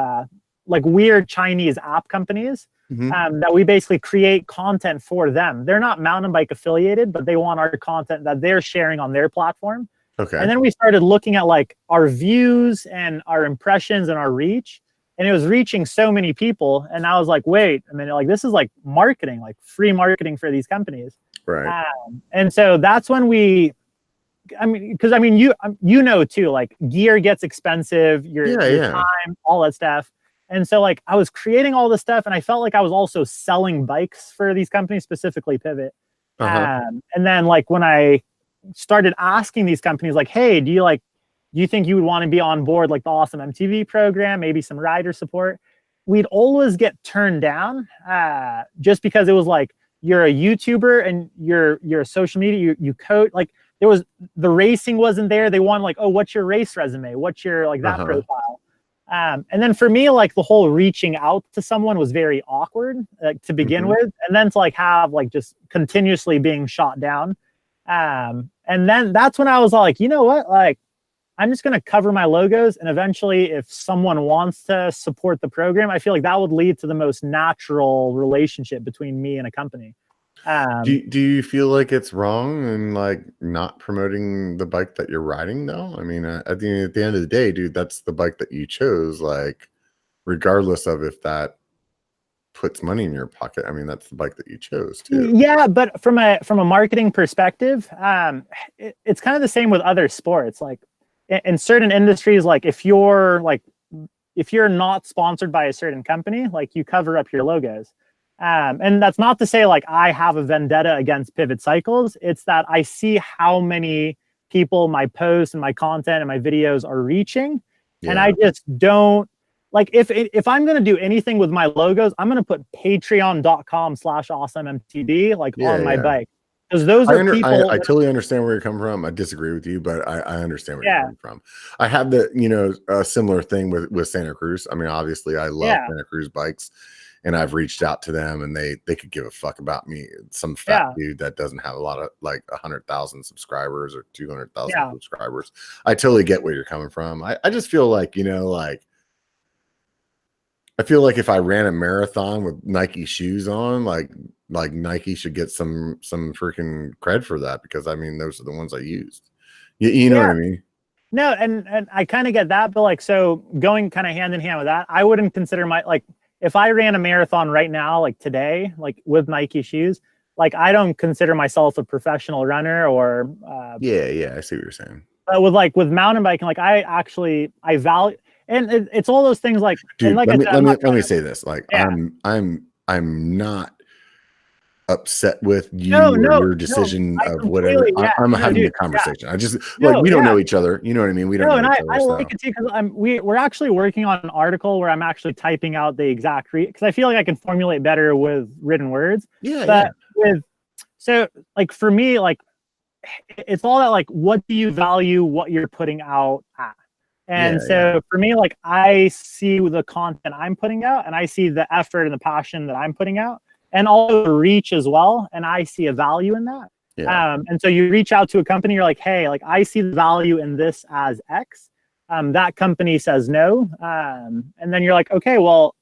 like weird Chinese app companies. Mm-hmm. That we basically create content for them. They're not mountain bike affiliated, but they want our content that they're sharing on their platform. Okay. And then we started looking at like our views and our impressions and our reach, and it was reaching so many people. And I was like, wait a minute, like this is like marketing, like free marketing for these companies. Right. And so that's when you know too, like gear gets expensive, your time, all that stuff. And so like I was creating all this stuff, and I felt like I was also selling bikes for these companies, specifically Pivot. Uh-huh. And then like when I started asking these companies like, hey, do you think you would want to be on board like the Awesome MTB program, maybe some rider support? We'd always get turned down just because it was like, you're a YouTuber and you're a social media, you coach, like the racing wasn't there. They want like, oh, what's your race resume? What's your like that profile? And then for me, like the whole reaching out to someone was very awkward to begin with. And then to like have like just continuously being shot down. And then that's when I was like, you know what? Like, I'm just going to cover my logos. And eventually if someone wants to support the program, I feel like that would lead to the most natural relationship between me and a company. Do you feel like it's wrong and like not promoting the bike that you're riding though? I mean, at the end of the day, dude, that's the bike that you chose, like regardless of if that puts money in your pocket. I mean, that's the bike that you chose too. Yeah, but from a marketing perspective, it's kind of the same with other sports. Like in certain industries, like if you're not sponsored by a certain company, like you cover up your logos. And that's not to say like I have a vendetta against Pivot Cycles. It's that I see how many people my posts and my content and my videos are reaching. Yeah. And I just don't like, if I'm going to do anything with my logos, I'm going to put patreon.com/awesomemtb like on my bike. Because those are people. I totally understand where you're coming from. I disagree with you, but I understand where you're coming from. I have the, a similar thing with Santa Cruz. I mean, obviously I love Santa Cruz bikes. And I've reached out to them, and they could give a fuck about me. Some fat dude that doesn't have a lot of like 100,000 subscribers or 200,000 subscribers. I totally get where you're coming from. I just feel like, I feel like if I ran a marathon with Nike shoes on, like Nike should get some freaking cred for that, because I mean, those are the ones I used. You know what I mean? No, and I kind of get that, but like, so going kind of hand in hand with that, I wouldn't consider if I ran a marathon right now, like today, like with Nike shoes, like I don't consider myself a professional runner or. I see what you're saying. But with mountain biking, like I value, and it's all those things like. Dude, like let me say this. Like I'm not upset with you or your decision of whatever. I'm having a conversation. I just we don't know each other. You know what I mean? We don't know each other. I like it too, because we're actually working on an article where I'm actually typing out the exact because I feel like I can formulate better with written words. So like for me, like it's all that like, what do you value what you're putting out at? And for me, like I see the content I'm putting out, and I see the effort and the passion that I'm putting out, and all the reach as well. And I see a value in that. Yeah. And so you reach out to a company, you're like, hey, like I see the value in this as X. That company says no. And then you're like, okay, well,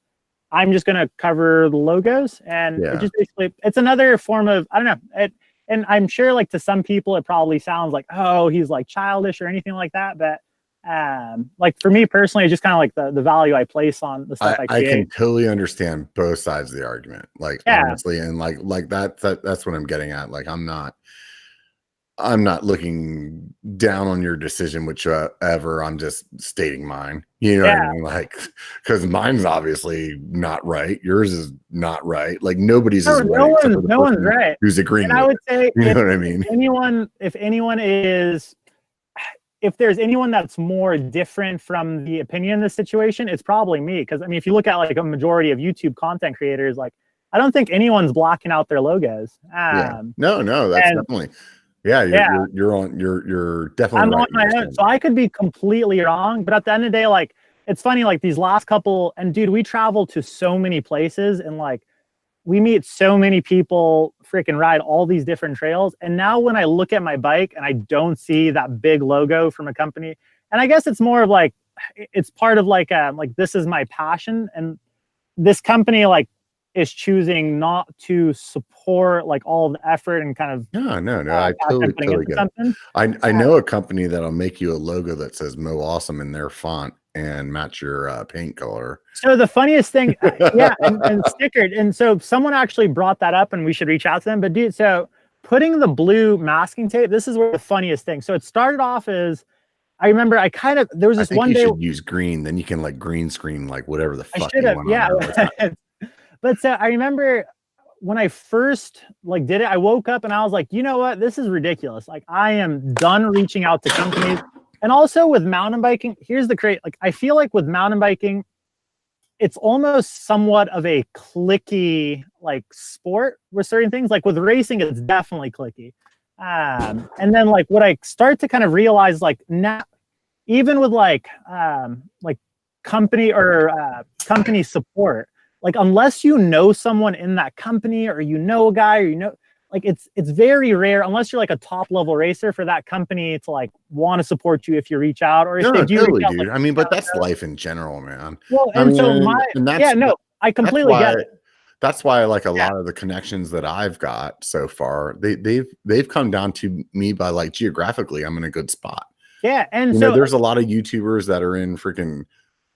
I'm just going to cover the logos, and it just basically, it's another form of, I don't know. And I'm sure like to some people, it probably sounds like, oh, he's like childish or anything like that. But like for me personally, it's just kind of like the value I place on the stuff I create. I can totally understand both sides of the argument, like honestly, and like that's what I'm getting at. Like I'm not looking down on your decision, whichever. I'm just stating mine. You know what I mean? Like, because mine's obviously not right. Yours is not right. Like nobody's is right. No one's right. Who's agreeing? And I would say, you know what I mean? If there's anyone that's more different from the opinion in this situation, it's probably me. Because I mean, if you look at like a majority of YouTube content creators, like I don't think anyone's blocking out their logos. No, that's definitely. Yeah, you're definitely I'm right on my own, so I could be completely wrong. But at the end of the day, like it's funny, like these last couple, and dude, we travel to so many places, and like we meet so many people, freaking ride all these different trails. And now when I look at my bike and I don't see that big logo from a company, and I guess it's more of like it's part of like this is my passion, and this company like is choosing not to support like all of the effort and kind of no I totally get it. I know a company that'll make you a logo that says Mo Awesome in their font and match your paint color. So the funniest thing and stickered, and so someone actually brought that up and we should reach out to them. But dude, so putting the blue masking tape, this is where the funniest thing. So it started off as, I remember there was this one day you should use green, then you can like green screen like whatever the fuck I should have, But so I remember when I first like did it, I woke up and I was like, you know what? This is ridiculous. Like I am done reaching out to companies. And also with mountain biking, here's the great, like I feel like with mountain biking, it's almost somewhat of a cliquey like sport with certain things. Like with racing, it's definitely cliquey. And then like what I start to kind of realize, like now, even with like company or company support, like unless you know someone in that company or you know a guy or you know, like it's very rare unless you're like a top level racer for that company to like want to support you if you reach out or if they do. Totally, dude. I mean, but that's life in general, man. Well, I completely get it. That's why like a lot of the connections that I've got so far, they've come down to me by like geographically, I'm in a good spot. Yeah, and you know, there's a lot of YouTubers that are in freaking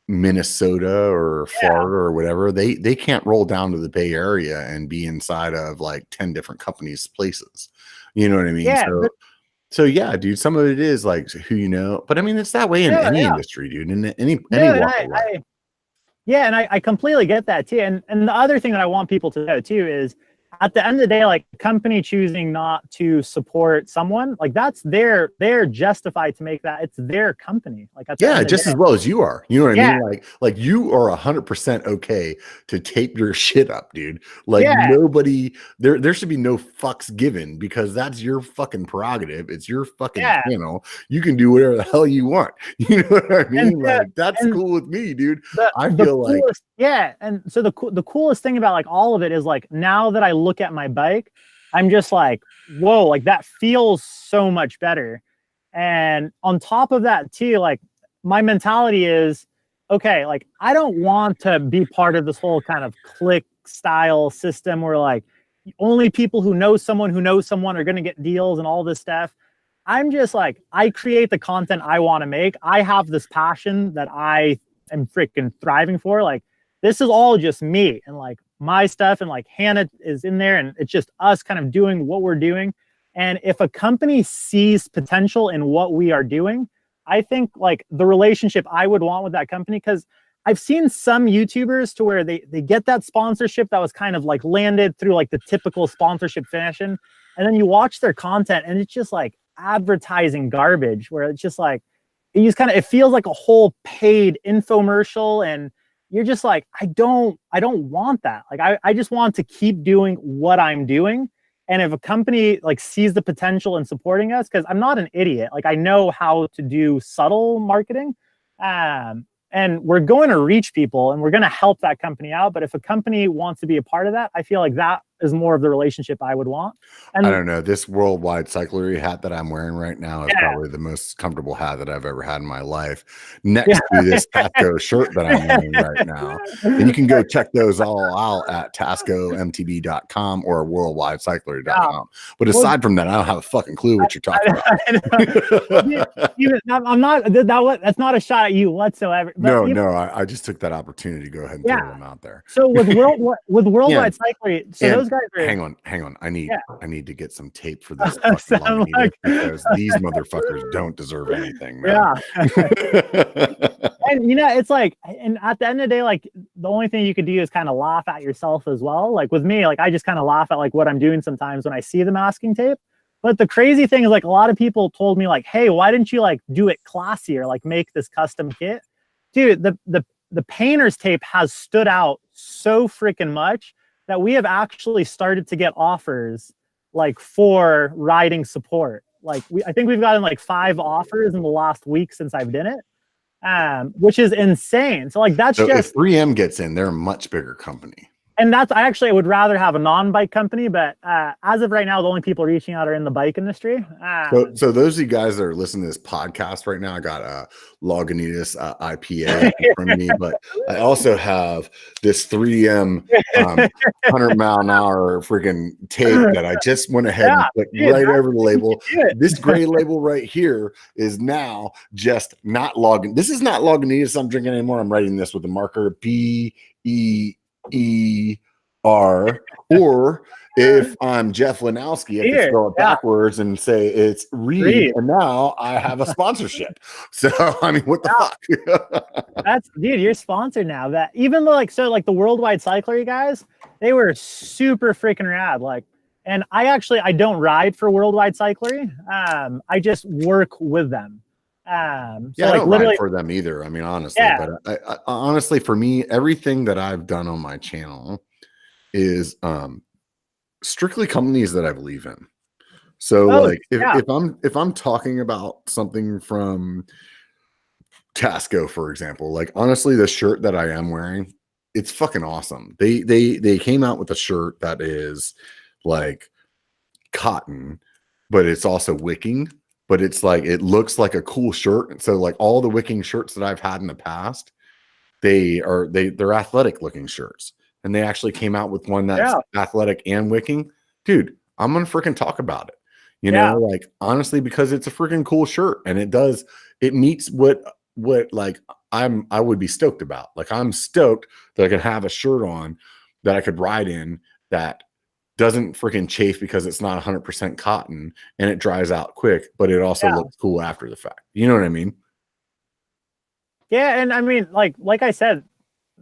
Minnesota or Florida or whatever. They can't roll down to the Bay Area and be inside of like 10 different companies' places. You know what I mean? Yeah, so yeah, dude, some of it is like who you know, but I mean it's that way in any industry, dude. In any walk of life. And I completely get that too. And the other thing that I want people to know too is at the end of the day, like company choosing not to support someone, like they're justified to make that. It's their company. Like just as well as you are. You know what I mean? Like you are 100% okay to tape your shit up, dude. Like nobody there should be no fucks given because that's your fucking prerogative. It's your fucking channel. You can do whatever the hell you want. You know what I mean? Like that's cool with me, dude. I feel like and so the coolest thing about like all of it is like now that I look at my bike, I'm just like, whoa, like that feels so much better. And on top of that too, like my mentality is, okay, like I don't want to be part of this whole kind of click style system where like only people who know someone are going to get deals and all this stuff. I'm just like, I create the content I want to make. I have this passion that I am freaking thriving for. Like this is all just me and like my stuff, and like Hannah is in there and it's just us kind of doing what we're doing. And if a company sees potential in what we are doing, I think like the relationship I would want with that company, because I've seen some YouTubers to where they get that sponsorship that was kind of like landed through like the typical sponsorship fashion. And then you watch their content and it's just like advertising garbage where it's just like, it feels like a whole paid infomercial. And you're just like, I don't want that. Like, I just want to keep doing what I'm doing. And if a company like sees the potential in supporting us, because I'm not an idiot, like I know how to do subtle marketing, and we're going to reach people and we're going to help that company out. But if a company wants to be a part of that, I feel like that is more of the relationship I would want. And I don't know. This worldwide cyclery hat that I'm wearing right now is probably the most comfortable hat that I've ever had in my life, next to this Tasco shirt that I'm wearing right now. And you can go check those all out at tascomtb.com or worldwidecyclery.com. But aside from that, I don't have a fucking clue what you're talking about. I'm not, that's not a shot at you whatsoever. But I just took that opportunity to go ahead and throw them out there. So with worldwide cyclery, so those guys are, hang on. I need to get some tape for this fucking because these motherfuckers don't deserve anything, man. And it's like, and at the end of the day, like the only thing you could do is kind of laugh at yourself as well. Like with me, like I just kind of laugh at like what I'm doing sometimes when I see the masking tape. But the crazy thing is, like, a lot of people told me like, hey, why didn't you like do it classier, like make this custom kit? Dude, the painter's tape has stood out so freaking much that we have actually started to get offers like for riding support. Like I think we've gotten like 5 offers in the last week since I've done it, which is insane. So like that's just if 3M gets in, they're a much bigger company. And I would rather have a non-bike company, but as of right now, the only people reaching out are in the bike industry. So those of you guys that are listening to this podcast right now, I got a Lagunitas IPA in front of me, but I also have this 3M 100-mile-an-hour freaking tape that I just went ahead and put right over the label. This gray label right here is now just not Lagunitas. This is not Lagunitas I'm drinking anymore. I'm writing this with a marker B-E-E-R, or if I'm Jeff Lanowski, I can throw it backwards and say it's Reed. And now I have a sponsorship. So I mean, what the fuck? That's, dude, you're sponsored now. That even though like the worldwide cyclery guys, they were super freaking rad. Like, and I don't ride for worldwide cyclery. I just work with them. So I don't ride for them either. I mean, honestly, but I honestly, for me, everything that I've done on my channel is strictly companies that I believe in. So if I'm talking about something from Tasco, for example, like honestly, the shirt that I am wearing, it's fucking awesome. They came out with a shirt that is like cotton, but it's also wicking. But it's like, it looks like a cool shirt. And so like all the wicking shirts that I've had in the past, they're athletic looking shirts. And they actually came out with one that's athletic and wicking. Dude, I'm going to freaking talk about it. You know, like honestly, because it's a freaking cool shirt and it meets what like I would be stoked about. Like I'm stoked that I could have a shirt on that I could ride in that doesn't freaking chafe because it's not 100% cotton and it dries out quick, but it also looks cool after the fact. You know what I mean? Yeah. And I mean, like I said,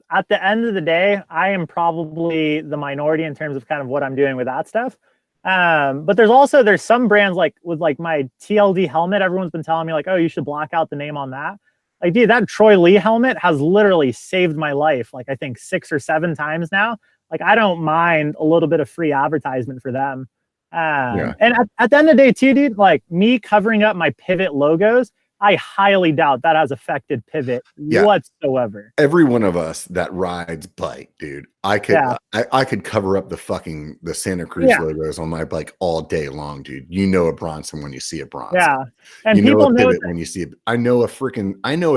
at the end of the day, I am probably the minority in terms of kind of what I'm doing with that stuff. But there's some brands like with like my TLD helmet, everyone's been telling me like, oh, you should block out the name on that. Like, dude, that Troy Lee helmet has literally saved my life. Like I think 6 or 7 times now. Like, I don't mind a little bit of free advertisement for them. And at the end of the day too, dude, like me covering up my Pivot logos, I highly doubt that has affected Pivot whatsoever. Every one of us that rides bike, dude, I could cover up the Santa Cruz logos on my bike all day long, dude. You know a Bronson when you see a Bronson. Yeah. And you people know a Pivot know when you see it. I know a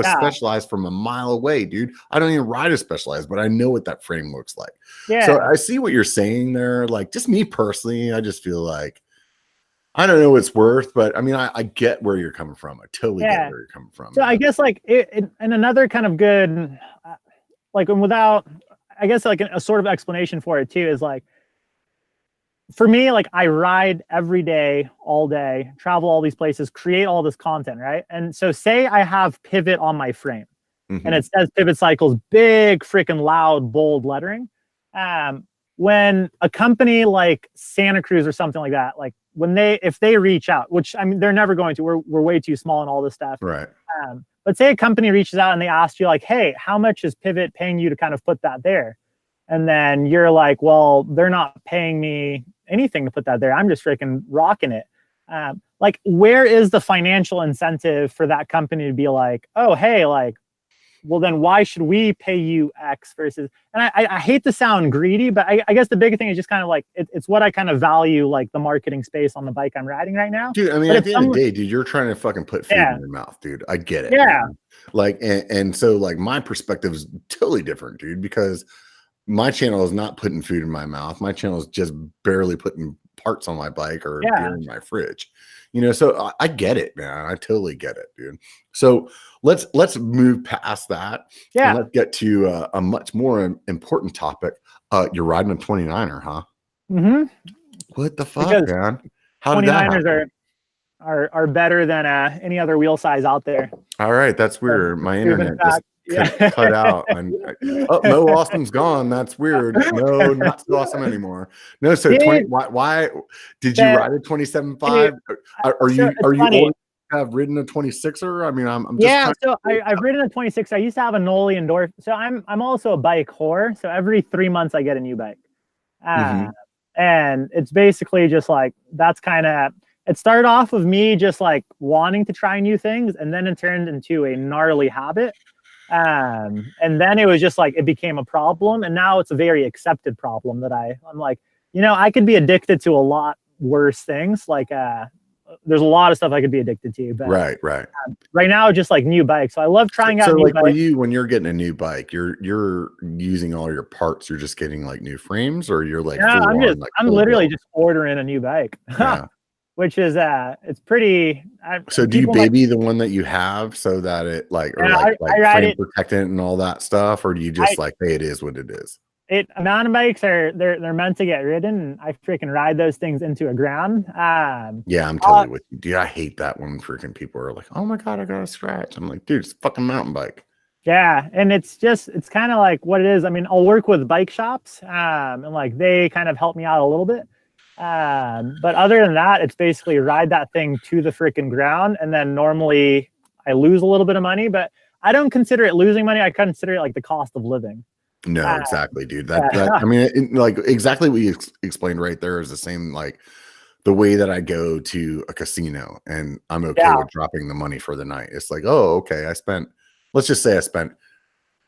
Specialized from a mile away, dude. I don't even ride a Specialized, but I know what that frame looks like. Yeah. So I see what you're saying there. Like, just me personally, I just feel like I don't know what it's worth, but I mean, I get where you're coming from. I totally get where you're coming from. So I guess like and another kind of good, like, and without, I guess like a sort of explanation for it too, is like, for me, like I ride every day, all day, travel all these places, create all this content, right? And so say I have Pivot on my frame and it says Pivot Cycles, big, freaking loud, bold lettering. When a company like Santa Cruz or something like that, like if they reach out, which I mean, they're never going to, we're way too small and all this stuff. Right. But say a company reaches out and they ask you like, hey, how much is Pivot paying you to kind of put that there? And then you're like, well, they're not paying me anything to put that there. I'm just freaking rocking it. Like, where is the financial incentive for that company to be like, oh, hey, like, well, then why should we pay you X versus, and I hate to sound greedy, but I guess the big thing is just kind of like, it's what I kind of value, like the marketing space on the bike I'm riding right now. Dude, I mean, at the end of the day, dude, you're trying to fucking put food in your mouth, dude. I get it. Yeah. Man. Like, and so like my perspective is totally different, dude, because my channel is not putting food in my mouth. My channel is just barely putting parts on my bike or beer in my fridge. You know, so I get it, man. I totally get it, dude. So let's move past that. Yeah. And let's get to a much more important topic. You're riding a 29er, huh? Mm-hmm. What the fuck, man? How did that happen? Are better than any other wheel size out there. All right, that's weird. My internet just cut out. No, Awesome's gone. That's weird. No, not so awesome anymore. No, so 20. Why did you ride a 27.5? Are you old have ridden a 26er? I mean, I'm just so I've ridden a 26. I used to have a Noli Endorphin. So I'm also a bike whore. So every 3 months I get a new bike. And it's basically just like, that's kind of, it started off with me just like wanting to try new things, and then it turned into a gnarly habit. And then it was just like, it became a problem, and now it's a very accepted problem that I'm like, you know, I could be addicted to a lot worse things. Like, there's a lot of stuff I could be addicted to, but right now, just like new bikes. So I love trying out new like bikes. for you, when you're getting a new bike, you're using all your parts. You're just getting like new frames, or you're like, I'm literally just ordering a new bike. Yeah. Which is it's pretty. So do you baby the one that you have so that it like, or like frame protectant and all that stuff, or do you just like, hey, it is what it is? Mountain bikes they're meant to get ridden, and I freaking ride those things into a ground. Yeah, I'm totally with you, dude. I hate that when freaking people are like, oh my god, I got a scratch. I'm like, dude, it's a fucking mountain bike. Yeah, and it's kind of like what it is. I mean, I'll work with bike shops, and like they kind of help me out a little bit. But other than that, it's basically ride that thing to the freaking ground, and then normally I lose a little bit of money, but I don't consider it losing money. I consider it like the cost of living. No, exactly, dude. That I mean, like exactly what you explained right there is the same, like the way that I go to a casino and I'm okay with dropping the money for the night. It's like, oh, okay, let's just say I spent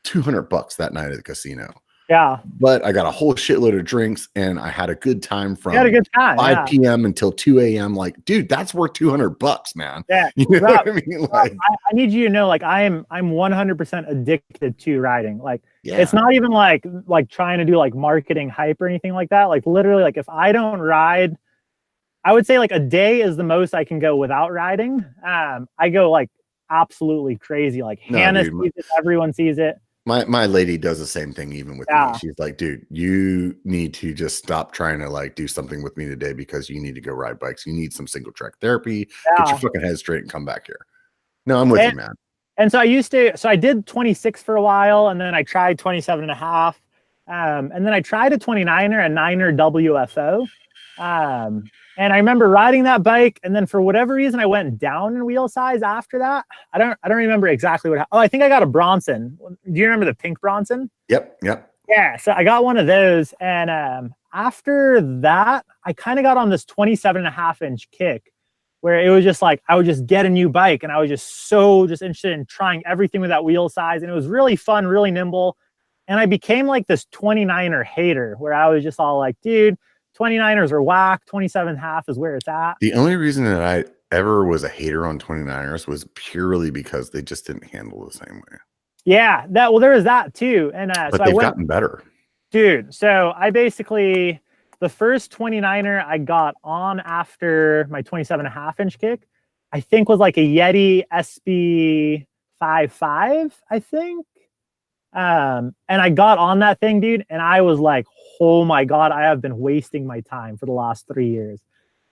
$200 that night at the casino. Yeah. But I got a whole shitload of drinks and I had a good time from 5 p.m. until 2 a.m. Like, dude, that's worth $200, man. Yeah. You know what I mean? Like, I need you to know, like, I'm 100% addicted to riding. Like, it's not even like trying to do like marketing hype or anything like that. Like, literally, like if I don't ride, I would say like a day is the most I can go without riding. I go like absolutely crazy. Like Hannah sees it, everyone sees it. My lady does the same thing even with me. She's like, dude, you need to just stop trying to like do something with me today because you need to go ride bikes. You need some single track therapy. Get your fucking head straight and come back here. No, I'm with you, man. And so I did 26 for a while, and then I tried 27.5. And then I tried a 29er, a 9er WFO. And I remember riding that bike, and then for whatever reason, I went down in wheel size after that. I don't remember exactly what. I think I got a Bronson. Do you remember the pink Bronson? Yep. Yeah, so I got one of those, and after that, I kind of got on this 27.5-inch kick, where it was just like I would just get a new bike, and I was just interested in trying everything with that wheel size, and it was really fun, really nimble, and I became like this 29er hater, where I was just all like, dude, 29ers are whack. 27.5 is where it's at. The only reason that I ever was a hater on 29ers was purely because they just didn't handle the same way. Yeah, there was that too. And but so they've gotten better. Dude, so I basically, the first 29er I got on after my 27.5-inch kick, I think was like a Yeti SB55, I think. And I got on that thing, dude, and I was like, oh my God, I have been wasting my time for the last 3 years.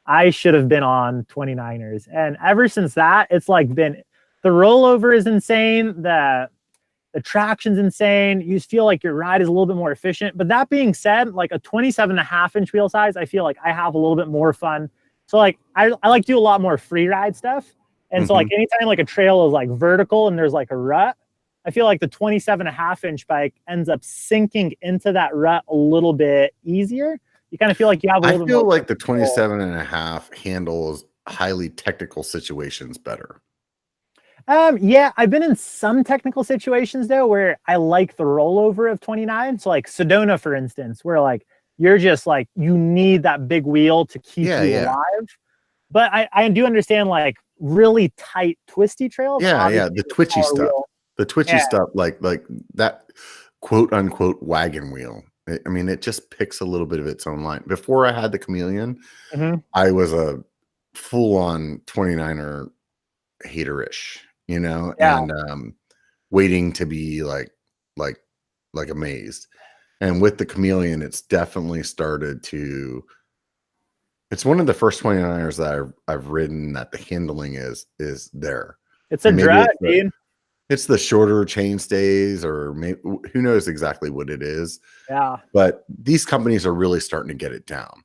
I should have been on 29ers. And ever since that, it's like been, the rollover is insane. The traction's insane. You just feel like your ride is a little bit more efficient. But that being said, like a 27.5-inch wheel size, I feel like I have a little bit more fun. So like, I like to do a lot more free ride stuff. And so like anytime like a trail is like vertical and there's like a rut, I feel like the 27.5-inch bike ends up sinking into that rut a little bit easier. You kind of feel like you have a little bit more. I feel like the 27.5 handles highly technical situations better. Yeah, I've been in some technical situations though where I like the rollover of 29. So like Sedona, for instance, where like you're just like you need that big wheel to keep you alive. But I do understand like really tight twisty trails. Yeah, the twitchy stuff. The twitchy stuff, like that quote unquote wagon wheel. I mean, it just picks a little bit of its own line. Before I had the Chameleon, I was a full-on 29er haterish, you know, and waiting to be like amazed. And with the Chameleon, it's definitely started to. It's one of the first 29ers that I've ridden that the handling is there. It's a drag, dude. It's the shorter chain stays, or maybe, who knows exactly what it is. Yeah. But these companies are really starting to get it down.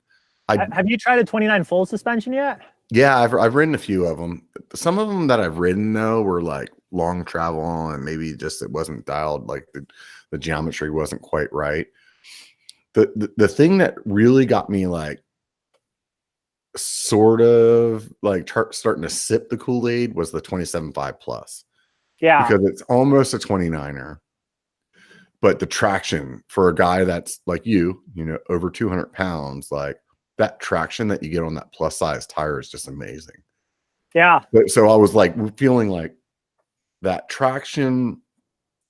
Have you tried a 29 full suspension yet? Yeah, I've ridden a few of them. Some of them that I've ridden though were like long travel, and maybe just it wasn't dialed, like the geometry wasn't quite right. The thing that really got me like sort of like starting to sip the Kool-Aid was the 27.5 plus. Yeah, because it's almost a 29er, but the traction for a guy that's like you know, over 200 pounds, like that traction that you get on that plus size tire is just amazing. Yeah. So I was like feeling like that traction.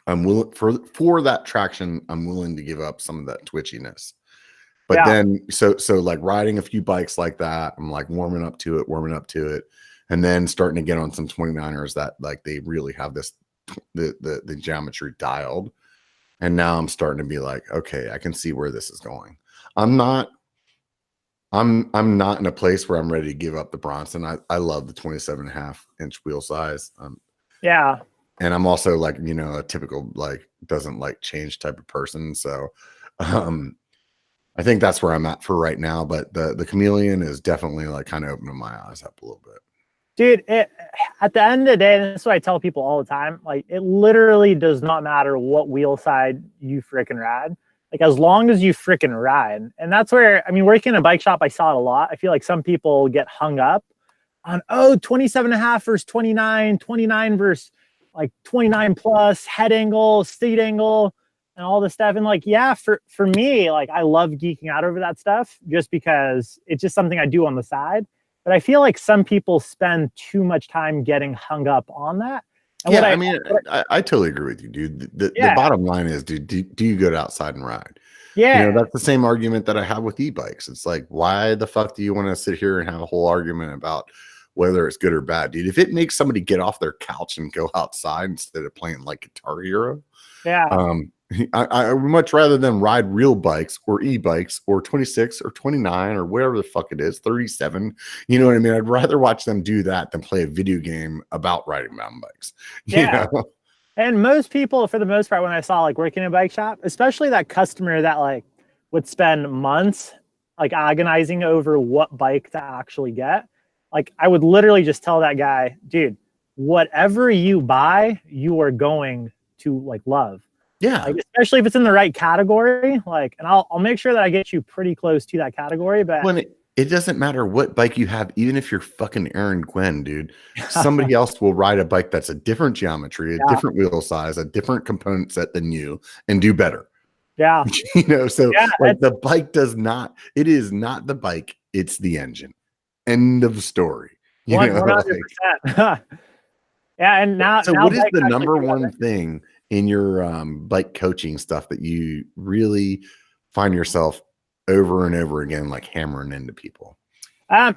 I'm willing for that traction. I'm willing to give up some of that twitchiness. But then, so like riding a few bikes like that, I'm like warming up to it. And then starting to get on some 29ers that like they really have this the geometry dialed. And now I'm starting to be like, okay, I can see where this is going. I'm not in a place where I'm ready to give up the Bronson. I love the 27.5-inch wheel size. Yeah. And I'm also like, you know, a typical like doesn't like change type of person. So I think that's where I'm at for right now. But the Chameleon is definitely like kind of opening my eyes up a little bit. Dude, at the end of the day, and this is what I tell people all the time, like it literally does not matter what wheel side you freaking ride. Like as long as you freaking ride. And that's where, I mean, working in a bike shop, I saw it a lot. I feel like some people get hung up on, 27.5 versus 29, 29 versus like 29 plus, head angle, seat angle, and all this stuff. And like, yeah, for me, like I love geeking out over that stuff just because it's just something I do on the side. But I feel like some people spend too much time getting hung up on that. And I totally agree with you, dude. The bottom line is, do you go outside and ride? Yeah. You know, that's the same argument that I have with e-bikes. It's like, why the fuck do you want to sit here and have a whole argument about whether it's good or bad, dude? If it makes somebody get off their couch and go outside instead of playing like Guitar Hero, I would much rather than ride real bikes or e-bikes or 26 or 29 or whatever the fuck it is, 37. You know what I mean? I'd rather watch them do that than play a video game about riding mountain bikes. Yeah. You know? And most people, for the most part, when I saw like working in a bike shop, especially that customer that like would spend months like agonizing over what bike to actually get, like I would literally just tell that guy, dude, whatever you buy, you are going to like love. Yeah. Like, especially if it's in the right category, like, and I'll make sure that I get you pretty close to that category. But when it doesn't matter what bike you have, even if you're fucking Aaron Gwen, dude, somebody else will ride a bike that's a different geometry, a different wheel size, a different component set than you, and do better. Yeah. You know, so like the bike it is not the bike, it's the engine. End of story. 100%. Yeah. And now, so what is the number one thing in your bike coaching stuff that you really find yourself over and over again, like hammering into people?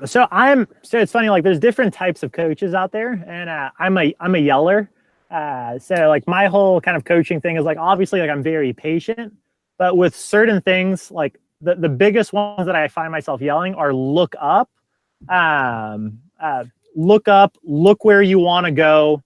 So it's funny, like there's different types of coaches out there, and I'm a yeller. So like my whole kind of coaching thing is like, obviously like I'm very patient, but with certain things, like the biggest ones that I find myself yelling are look up, look where you want to go,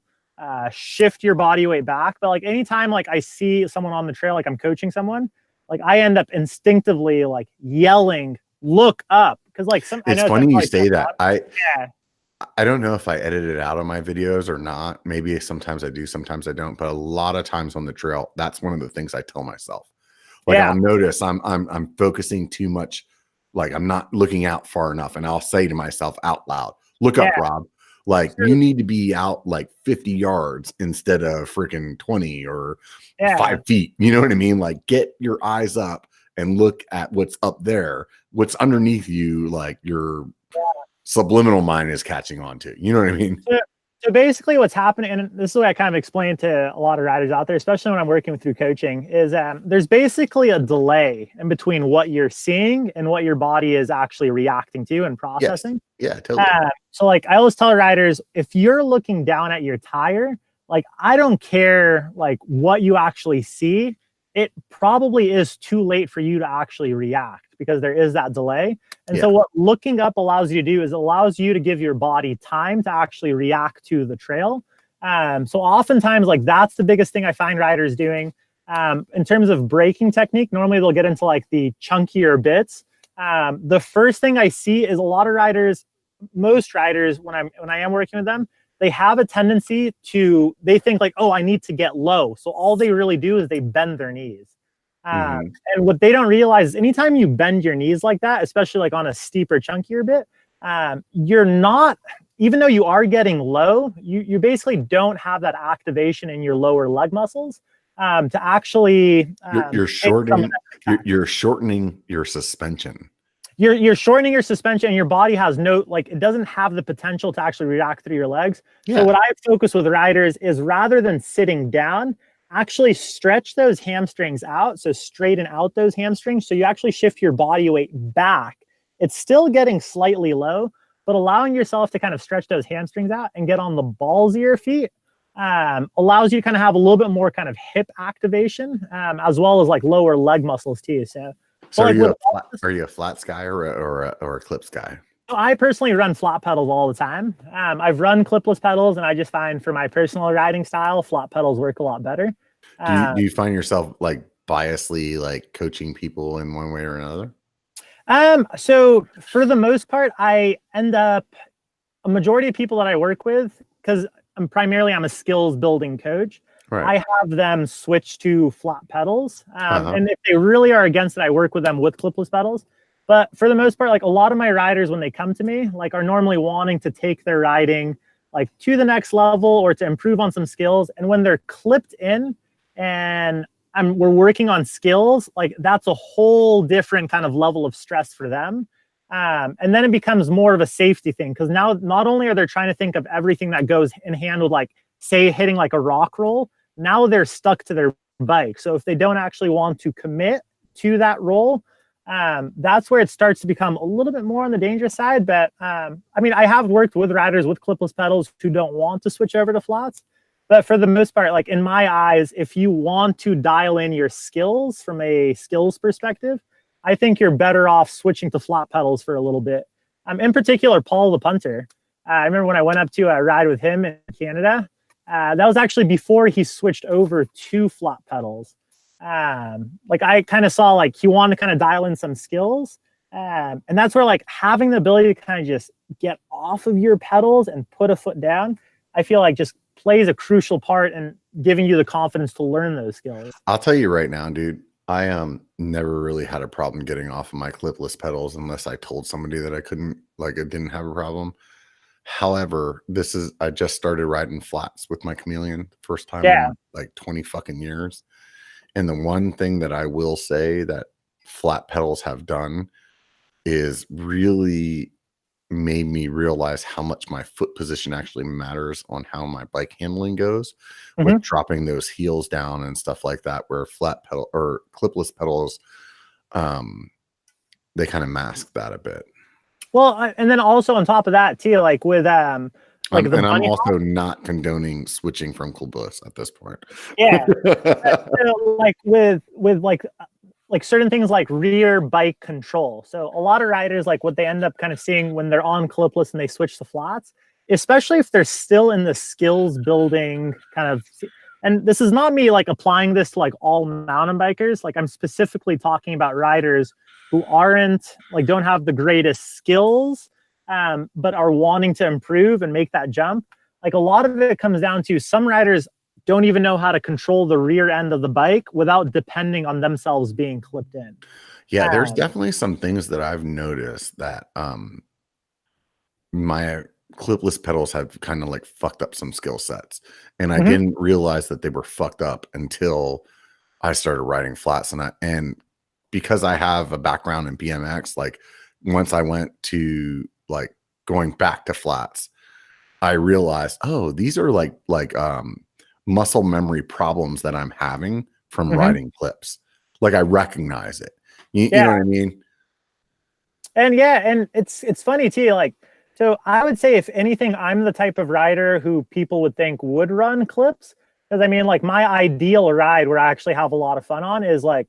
shift your body weight back. But like anytime like I see someone on the trail, like I'm coaching someone, like I end up instinctively like yelling, look up. Cause like it's funny you say that. I don't know if I edit it out of my videos or not. Maybe sometimes I do, sometimes I don't. But a lot of times on the trail, that's one of the things I tell myself. Like I'll notice I'm focusing too much. Like I'm not looking out far enough. And I'll say to myself out loud, look up, Rob. Like you need to be out like 50 yards instead of freaking 20 or 5 feet. You know what I mean? Like get your eyes up and look at what's up there, what's underneath you, like your subliminal mind is catching on to. You know what I mean? So basically what's happening, and this is what I kind of explain to a lot of riders out there, especially when I'm working through coaching, is there's basically a delay in between what you're seeing and what your body is actually reacting to and processing. Yes. Yeah, totally. So like I always tell riders, if you're looking down at your tire, like I don't care like what you actually see, it probably is too late for you to actually react because there is that delay. And so what looking up allows you to do is it allows you to give your body time to actually react to the trail. So oftentimes like that's the biggest thing I find riders doing. In terms of braking technique, normally they'll get into like the chunkier bits. The first thing I see is a lot of riders, most riders, when I am working with them, they have a tendency to, they think like, oh, I need to get low. So all they really do is they bend their knees. And what they don't realize is anytime you bend your knees like that, especially like on a steeper, chunkier bit, you're not, even though you are getting low, you basically don't have that activation in your lower leg muscles to actually. You're shortening your suspension. You're shortening your suspension, and your body has no, like, it doesn't have the potential to actually react through your legs. So what I focus with riders is rather than sitting down, actually stretch those hamstrings out. So straighten out those hamstrings. So you actually shift your body weight back. It's still getting slightly low, but allowing yourself to kind of stretch those hamstrings out and get on the balls of your feet allows you to kind of have a little bit more kind of hip activation, as well as like lower leg muscles too. So are you a flats guy or a clips guy? So I personally run flat pedals all the time. I've run clipless pedals, and I just find for my personal riding style, flat pedals work a lot better. Do you find yourself like biasly like coaching people in one way or another? So for the most part, I end up a majority of people that I work with, because I'm a skills building coach. Right. I have them switch to flat pedals. And if they really are against it, I work with them with clipless pedals. But for the most part, like a lot of my riders, when they come to me, like are normally wanting to take their riding like to the next level or to improve on some skills. And when they're clipped in and we're working on skills, like that's a whole different kind of level of stress for them. And then it becomes more of a safety thing, because now not only are they trying to think of everything that goes in hand with, like, say, hitting like a rock roll, now they're stuck to their bike. So if they don't actually want to commit to that roll, that's where it starts to become a little bit more on the dangerous side. But I mean, I have worked with riders with clipless pedals who don't want to switch over to flats. But for the most part, like in my eyes, if you want to dial in your skills from a skills perspective, I think you're better off switching to flat pedals for a little bit. In particular, Paul the punter. I remember when I went up to a ride with him in Canada, that was actually before he switched over to flat pedals. Like I kind of saw like he wanted to kind of dial in some skills. And that's where like having the ability to kind of just get off of your pedals and put a foot down, I feel like just plays a crucial part in giving you the confidence to learn those skills. I'll tell you right now, dude, I never really had a problem getting off of my clipless pedals unless I told somebody that I couldn't, like I didn't have a problem. However, I just started riding flats with my Chameleon first time in like 20 fucking years. And the one thing that I will say that flat pedals have done is really made me realize how much my foot position actually matters on how my bike handling goes with dropping those heels down and stuff like that, where flat pedal or clipless pedals, they kind of mask that a bit. Well, and then also on top of that too, like with I'm also not condoning switching from clipless at this point. Yeah. So like with like certain things like rear bike control. So a lot of riders, like what they end up kind of seeing when they're on clipless and they switch to flats, especially if they're still in the skills building kind of, and this is not me like applying this to like all mountain bikers. Like I'm specifically talking about riders who don't have the greatest skills, but are wanting to improve and make that jump. Like a lot of it comes down to some riders don't even know how to control the rear end of the bike without depending on themselves being clipped in. Yeah, there's definitely some things that I've noticed that my clipless pedals have kind of like fucked up some skill sets, and I Mhm. didn't realize that they were fucked up until I started riding flats. And because I have a background in BMX, like once I went to like going back to flats, I realized, oh, these are like muscle memory problems that I'm having from Mhm. riding clips. Like I recognize it. You Yeah. know what I mean? And yeah, and it's funny too. Like, so I would say if anything, I'm the type of rider who people would think would run clips. Because I mean, like my ideal ride where I actually have a lot of fun on is like,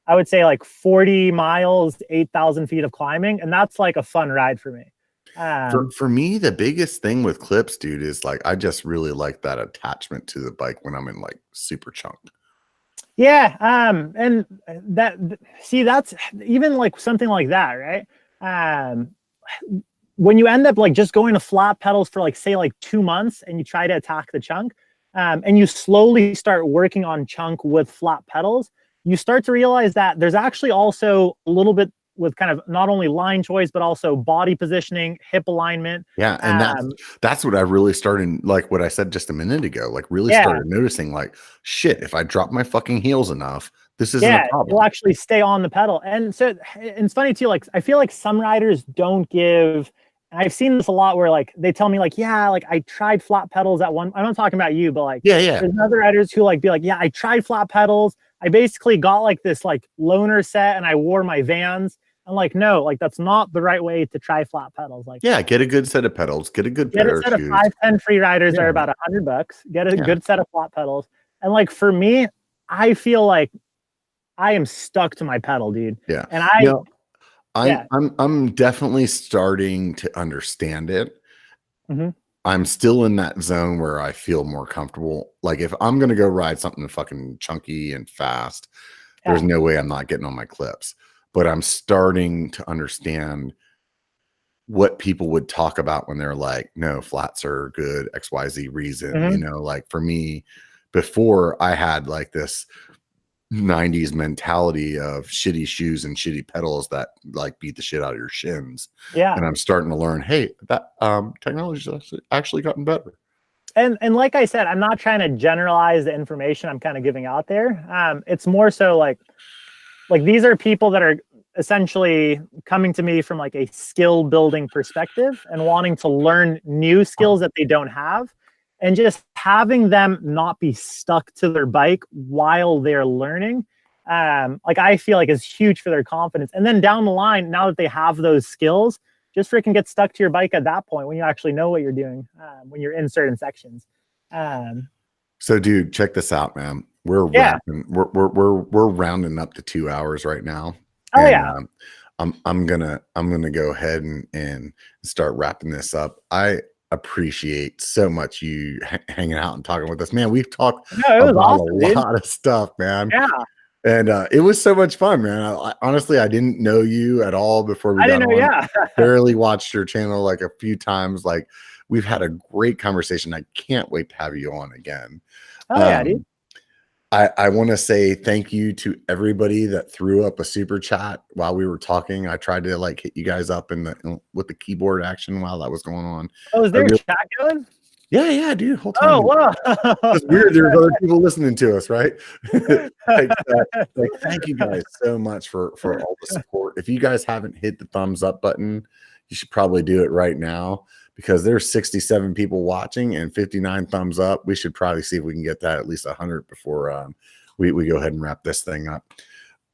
I would say like 40 miles, 8,000 feet of climbing. And that's like a fun ride for me. For me, the biggest thing with clips, dude, is like I just really like that attachment to the bike when I'm in like super chunk. Yeah. And that, see, that's even like something like that, right? Um, when you end up like just going to flat pedals for like, say, like 2 months and you try to attack the chunk, and you slowly start working on chunk with flat pedals, you start to realize that there's actually also a little bit with kind of not only line choice, but also body positioning, hip alignment. Yeah, and that's what I really started, like what I said just a minute ago, like really Yeah. started noticing, like, shit, if I drop my fucking heels enough, this isn't a Yeah, problem. you'll actually stay on the pedal. And so and it's funny too, like I feel like some riders don't give, and I've seen this a lot where like they tell me like, yeah, like I tried flat pedals at one. I'm not talking about you, but like Yeah. there's other riders who like be like, yeah, I tried flat pedals. I basically got like this like loaner set and I wore my Vans. I'm like, no, like that's not the right way to try flat pedals. Like Yeah, get a good set of pedals, get a good get a pair of set of shoes. 510 free riders Yeah. are about $100. Get a Yeah. good set of flat pedals. And like for me, I feel like I am stuck to my pedal, dude. Yeah. And I'm definitely starting to understand it. Mhm. I'm still in that zone where I feel more comfortable. Like if I'm gonna go ride something fucking chunky and fast, there's Yeah. no way I'm not getting on my clips. But I'm starting to understand what people would talk about when they're like, no, flats are good, XYZ reason. Mhm. You know, like for me, before I had like this 90s mentality of shitty shoes and shitty pedals that like beat the shit out of your shins. Yeah. And I'm starting to learn, hey, that technology's actually gotten better. And like I said, I'm not trying to generalize the information I'm kind of giving out there. It's more so like these are people that are essentially coming to me from like a skill building perspective and wanting to learn new skills that they don't have, and just having them not be stuck to their bike while they're learning, like I feel like is huge for their confidence. And then down the line, now that they have those skills, just freaking get stuck to your bike at that point when you actually know what you're doing, when you're in certain sections. So dude, check this out, man. We're Yeah. wrapping, we're rounding up to 2 hours right now. Oh And yeah. I'm gonna go ahead and start wrapping this up. I appreciate so much you hanging out and talking with us, man. We've talked No, it was about awesome, a dude. lot of stuff, man. Yeah. And it was so much fun, man. Honestly, I didn't know you at all before we I got didn't know. on. Yeah. Barely watched your channel like a few times. Like we've had a great conversation. I can't wait to have you on again. Oh yeah, dude. I want to say thank you to everybody that threw up a super chat while we were talking. I tried to like hit you guys up with the keyboard action while that was going on. Oh, is there a chat going? Yeah, dude. Whole time. Oh, wow. It's weird. There's other people listening to us, right? like, thank you guys so much for all the support. If you guys haven't hit the thumbs up button, you should probably do it right now, because there's 67 people watching and 59 thumbs up. We should probably see if we can get that at least 100 before we go ahead and wrap this thing up.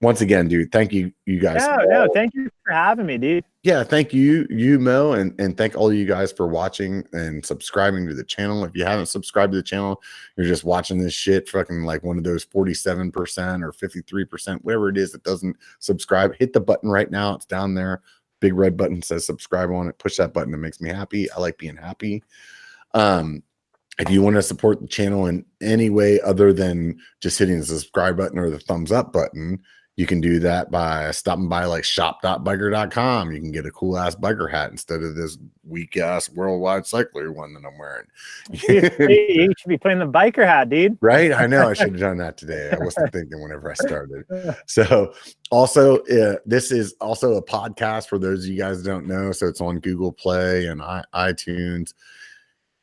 Once again, dude, thank you guys. No, thank you for having me, dude. Yeah, thank you, Mo, and thank all you guys for watching and subscribing to the channel. If you haven't subscribed to the channel, you're just watching this shit fucking like one of those 47% or 53%, whatever it is that doesn't subscribe. Hit the button right now. It's down there. Big red button says subscribe on it. Push that button. It makes me happy. I like being happy. If you want to support the channel in any way other than just hitting the subscribe button or the thumbs up button, You can do that by stopping by like shop.biker.com. You can get a cool ass biker hat instead of this weak ass worldwide cycler one that I'm wearing. You should be putting the biker hat, dude. Right? I know I should have done that today. I wasn't thinking whenever I started. So also, this is also a podcast for those of you guys who don't know. So it's on Google Play and iTunes.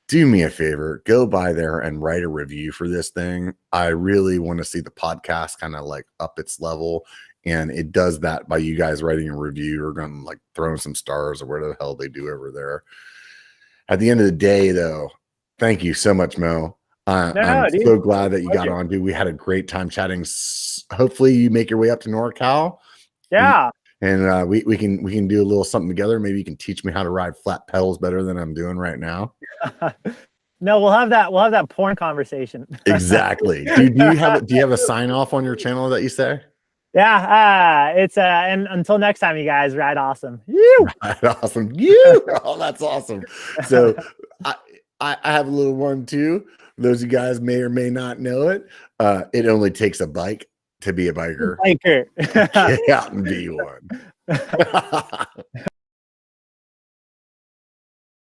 Do me a favor, go by there and write a review for this thing. I really want to see the podcast kind of like up its level. And it does that by you guys writing a review or going like throwing some stars or whatever the hell they do over there. At the end of the day, though, thank you so much, Mo. I'm so glad that you got on, dude. We had a great time chatting. Hopefully you make your way up to NorCal. Yeah. And we can do a little something together. Maybe you can teach me how to ride flat pedals better than I'm doing right now. No, we'll have that porn conversation. Exactly. Do you have a sign off on your channel that you say? Yeah, it's and until next time, you guys, ride awesome. You ride awesome. You. Oh, that's awesome. So I have a little one too. Those of you guys may or may not know it. It only takes a bike to be a biker. Biker. Get out and be one.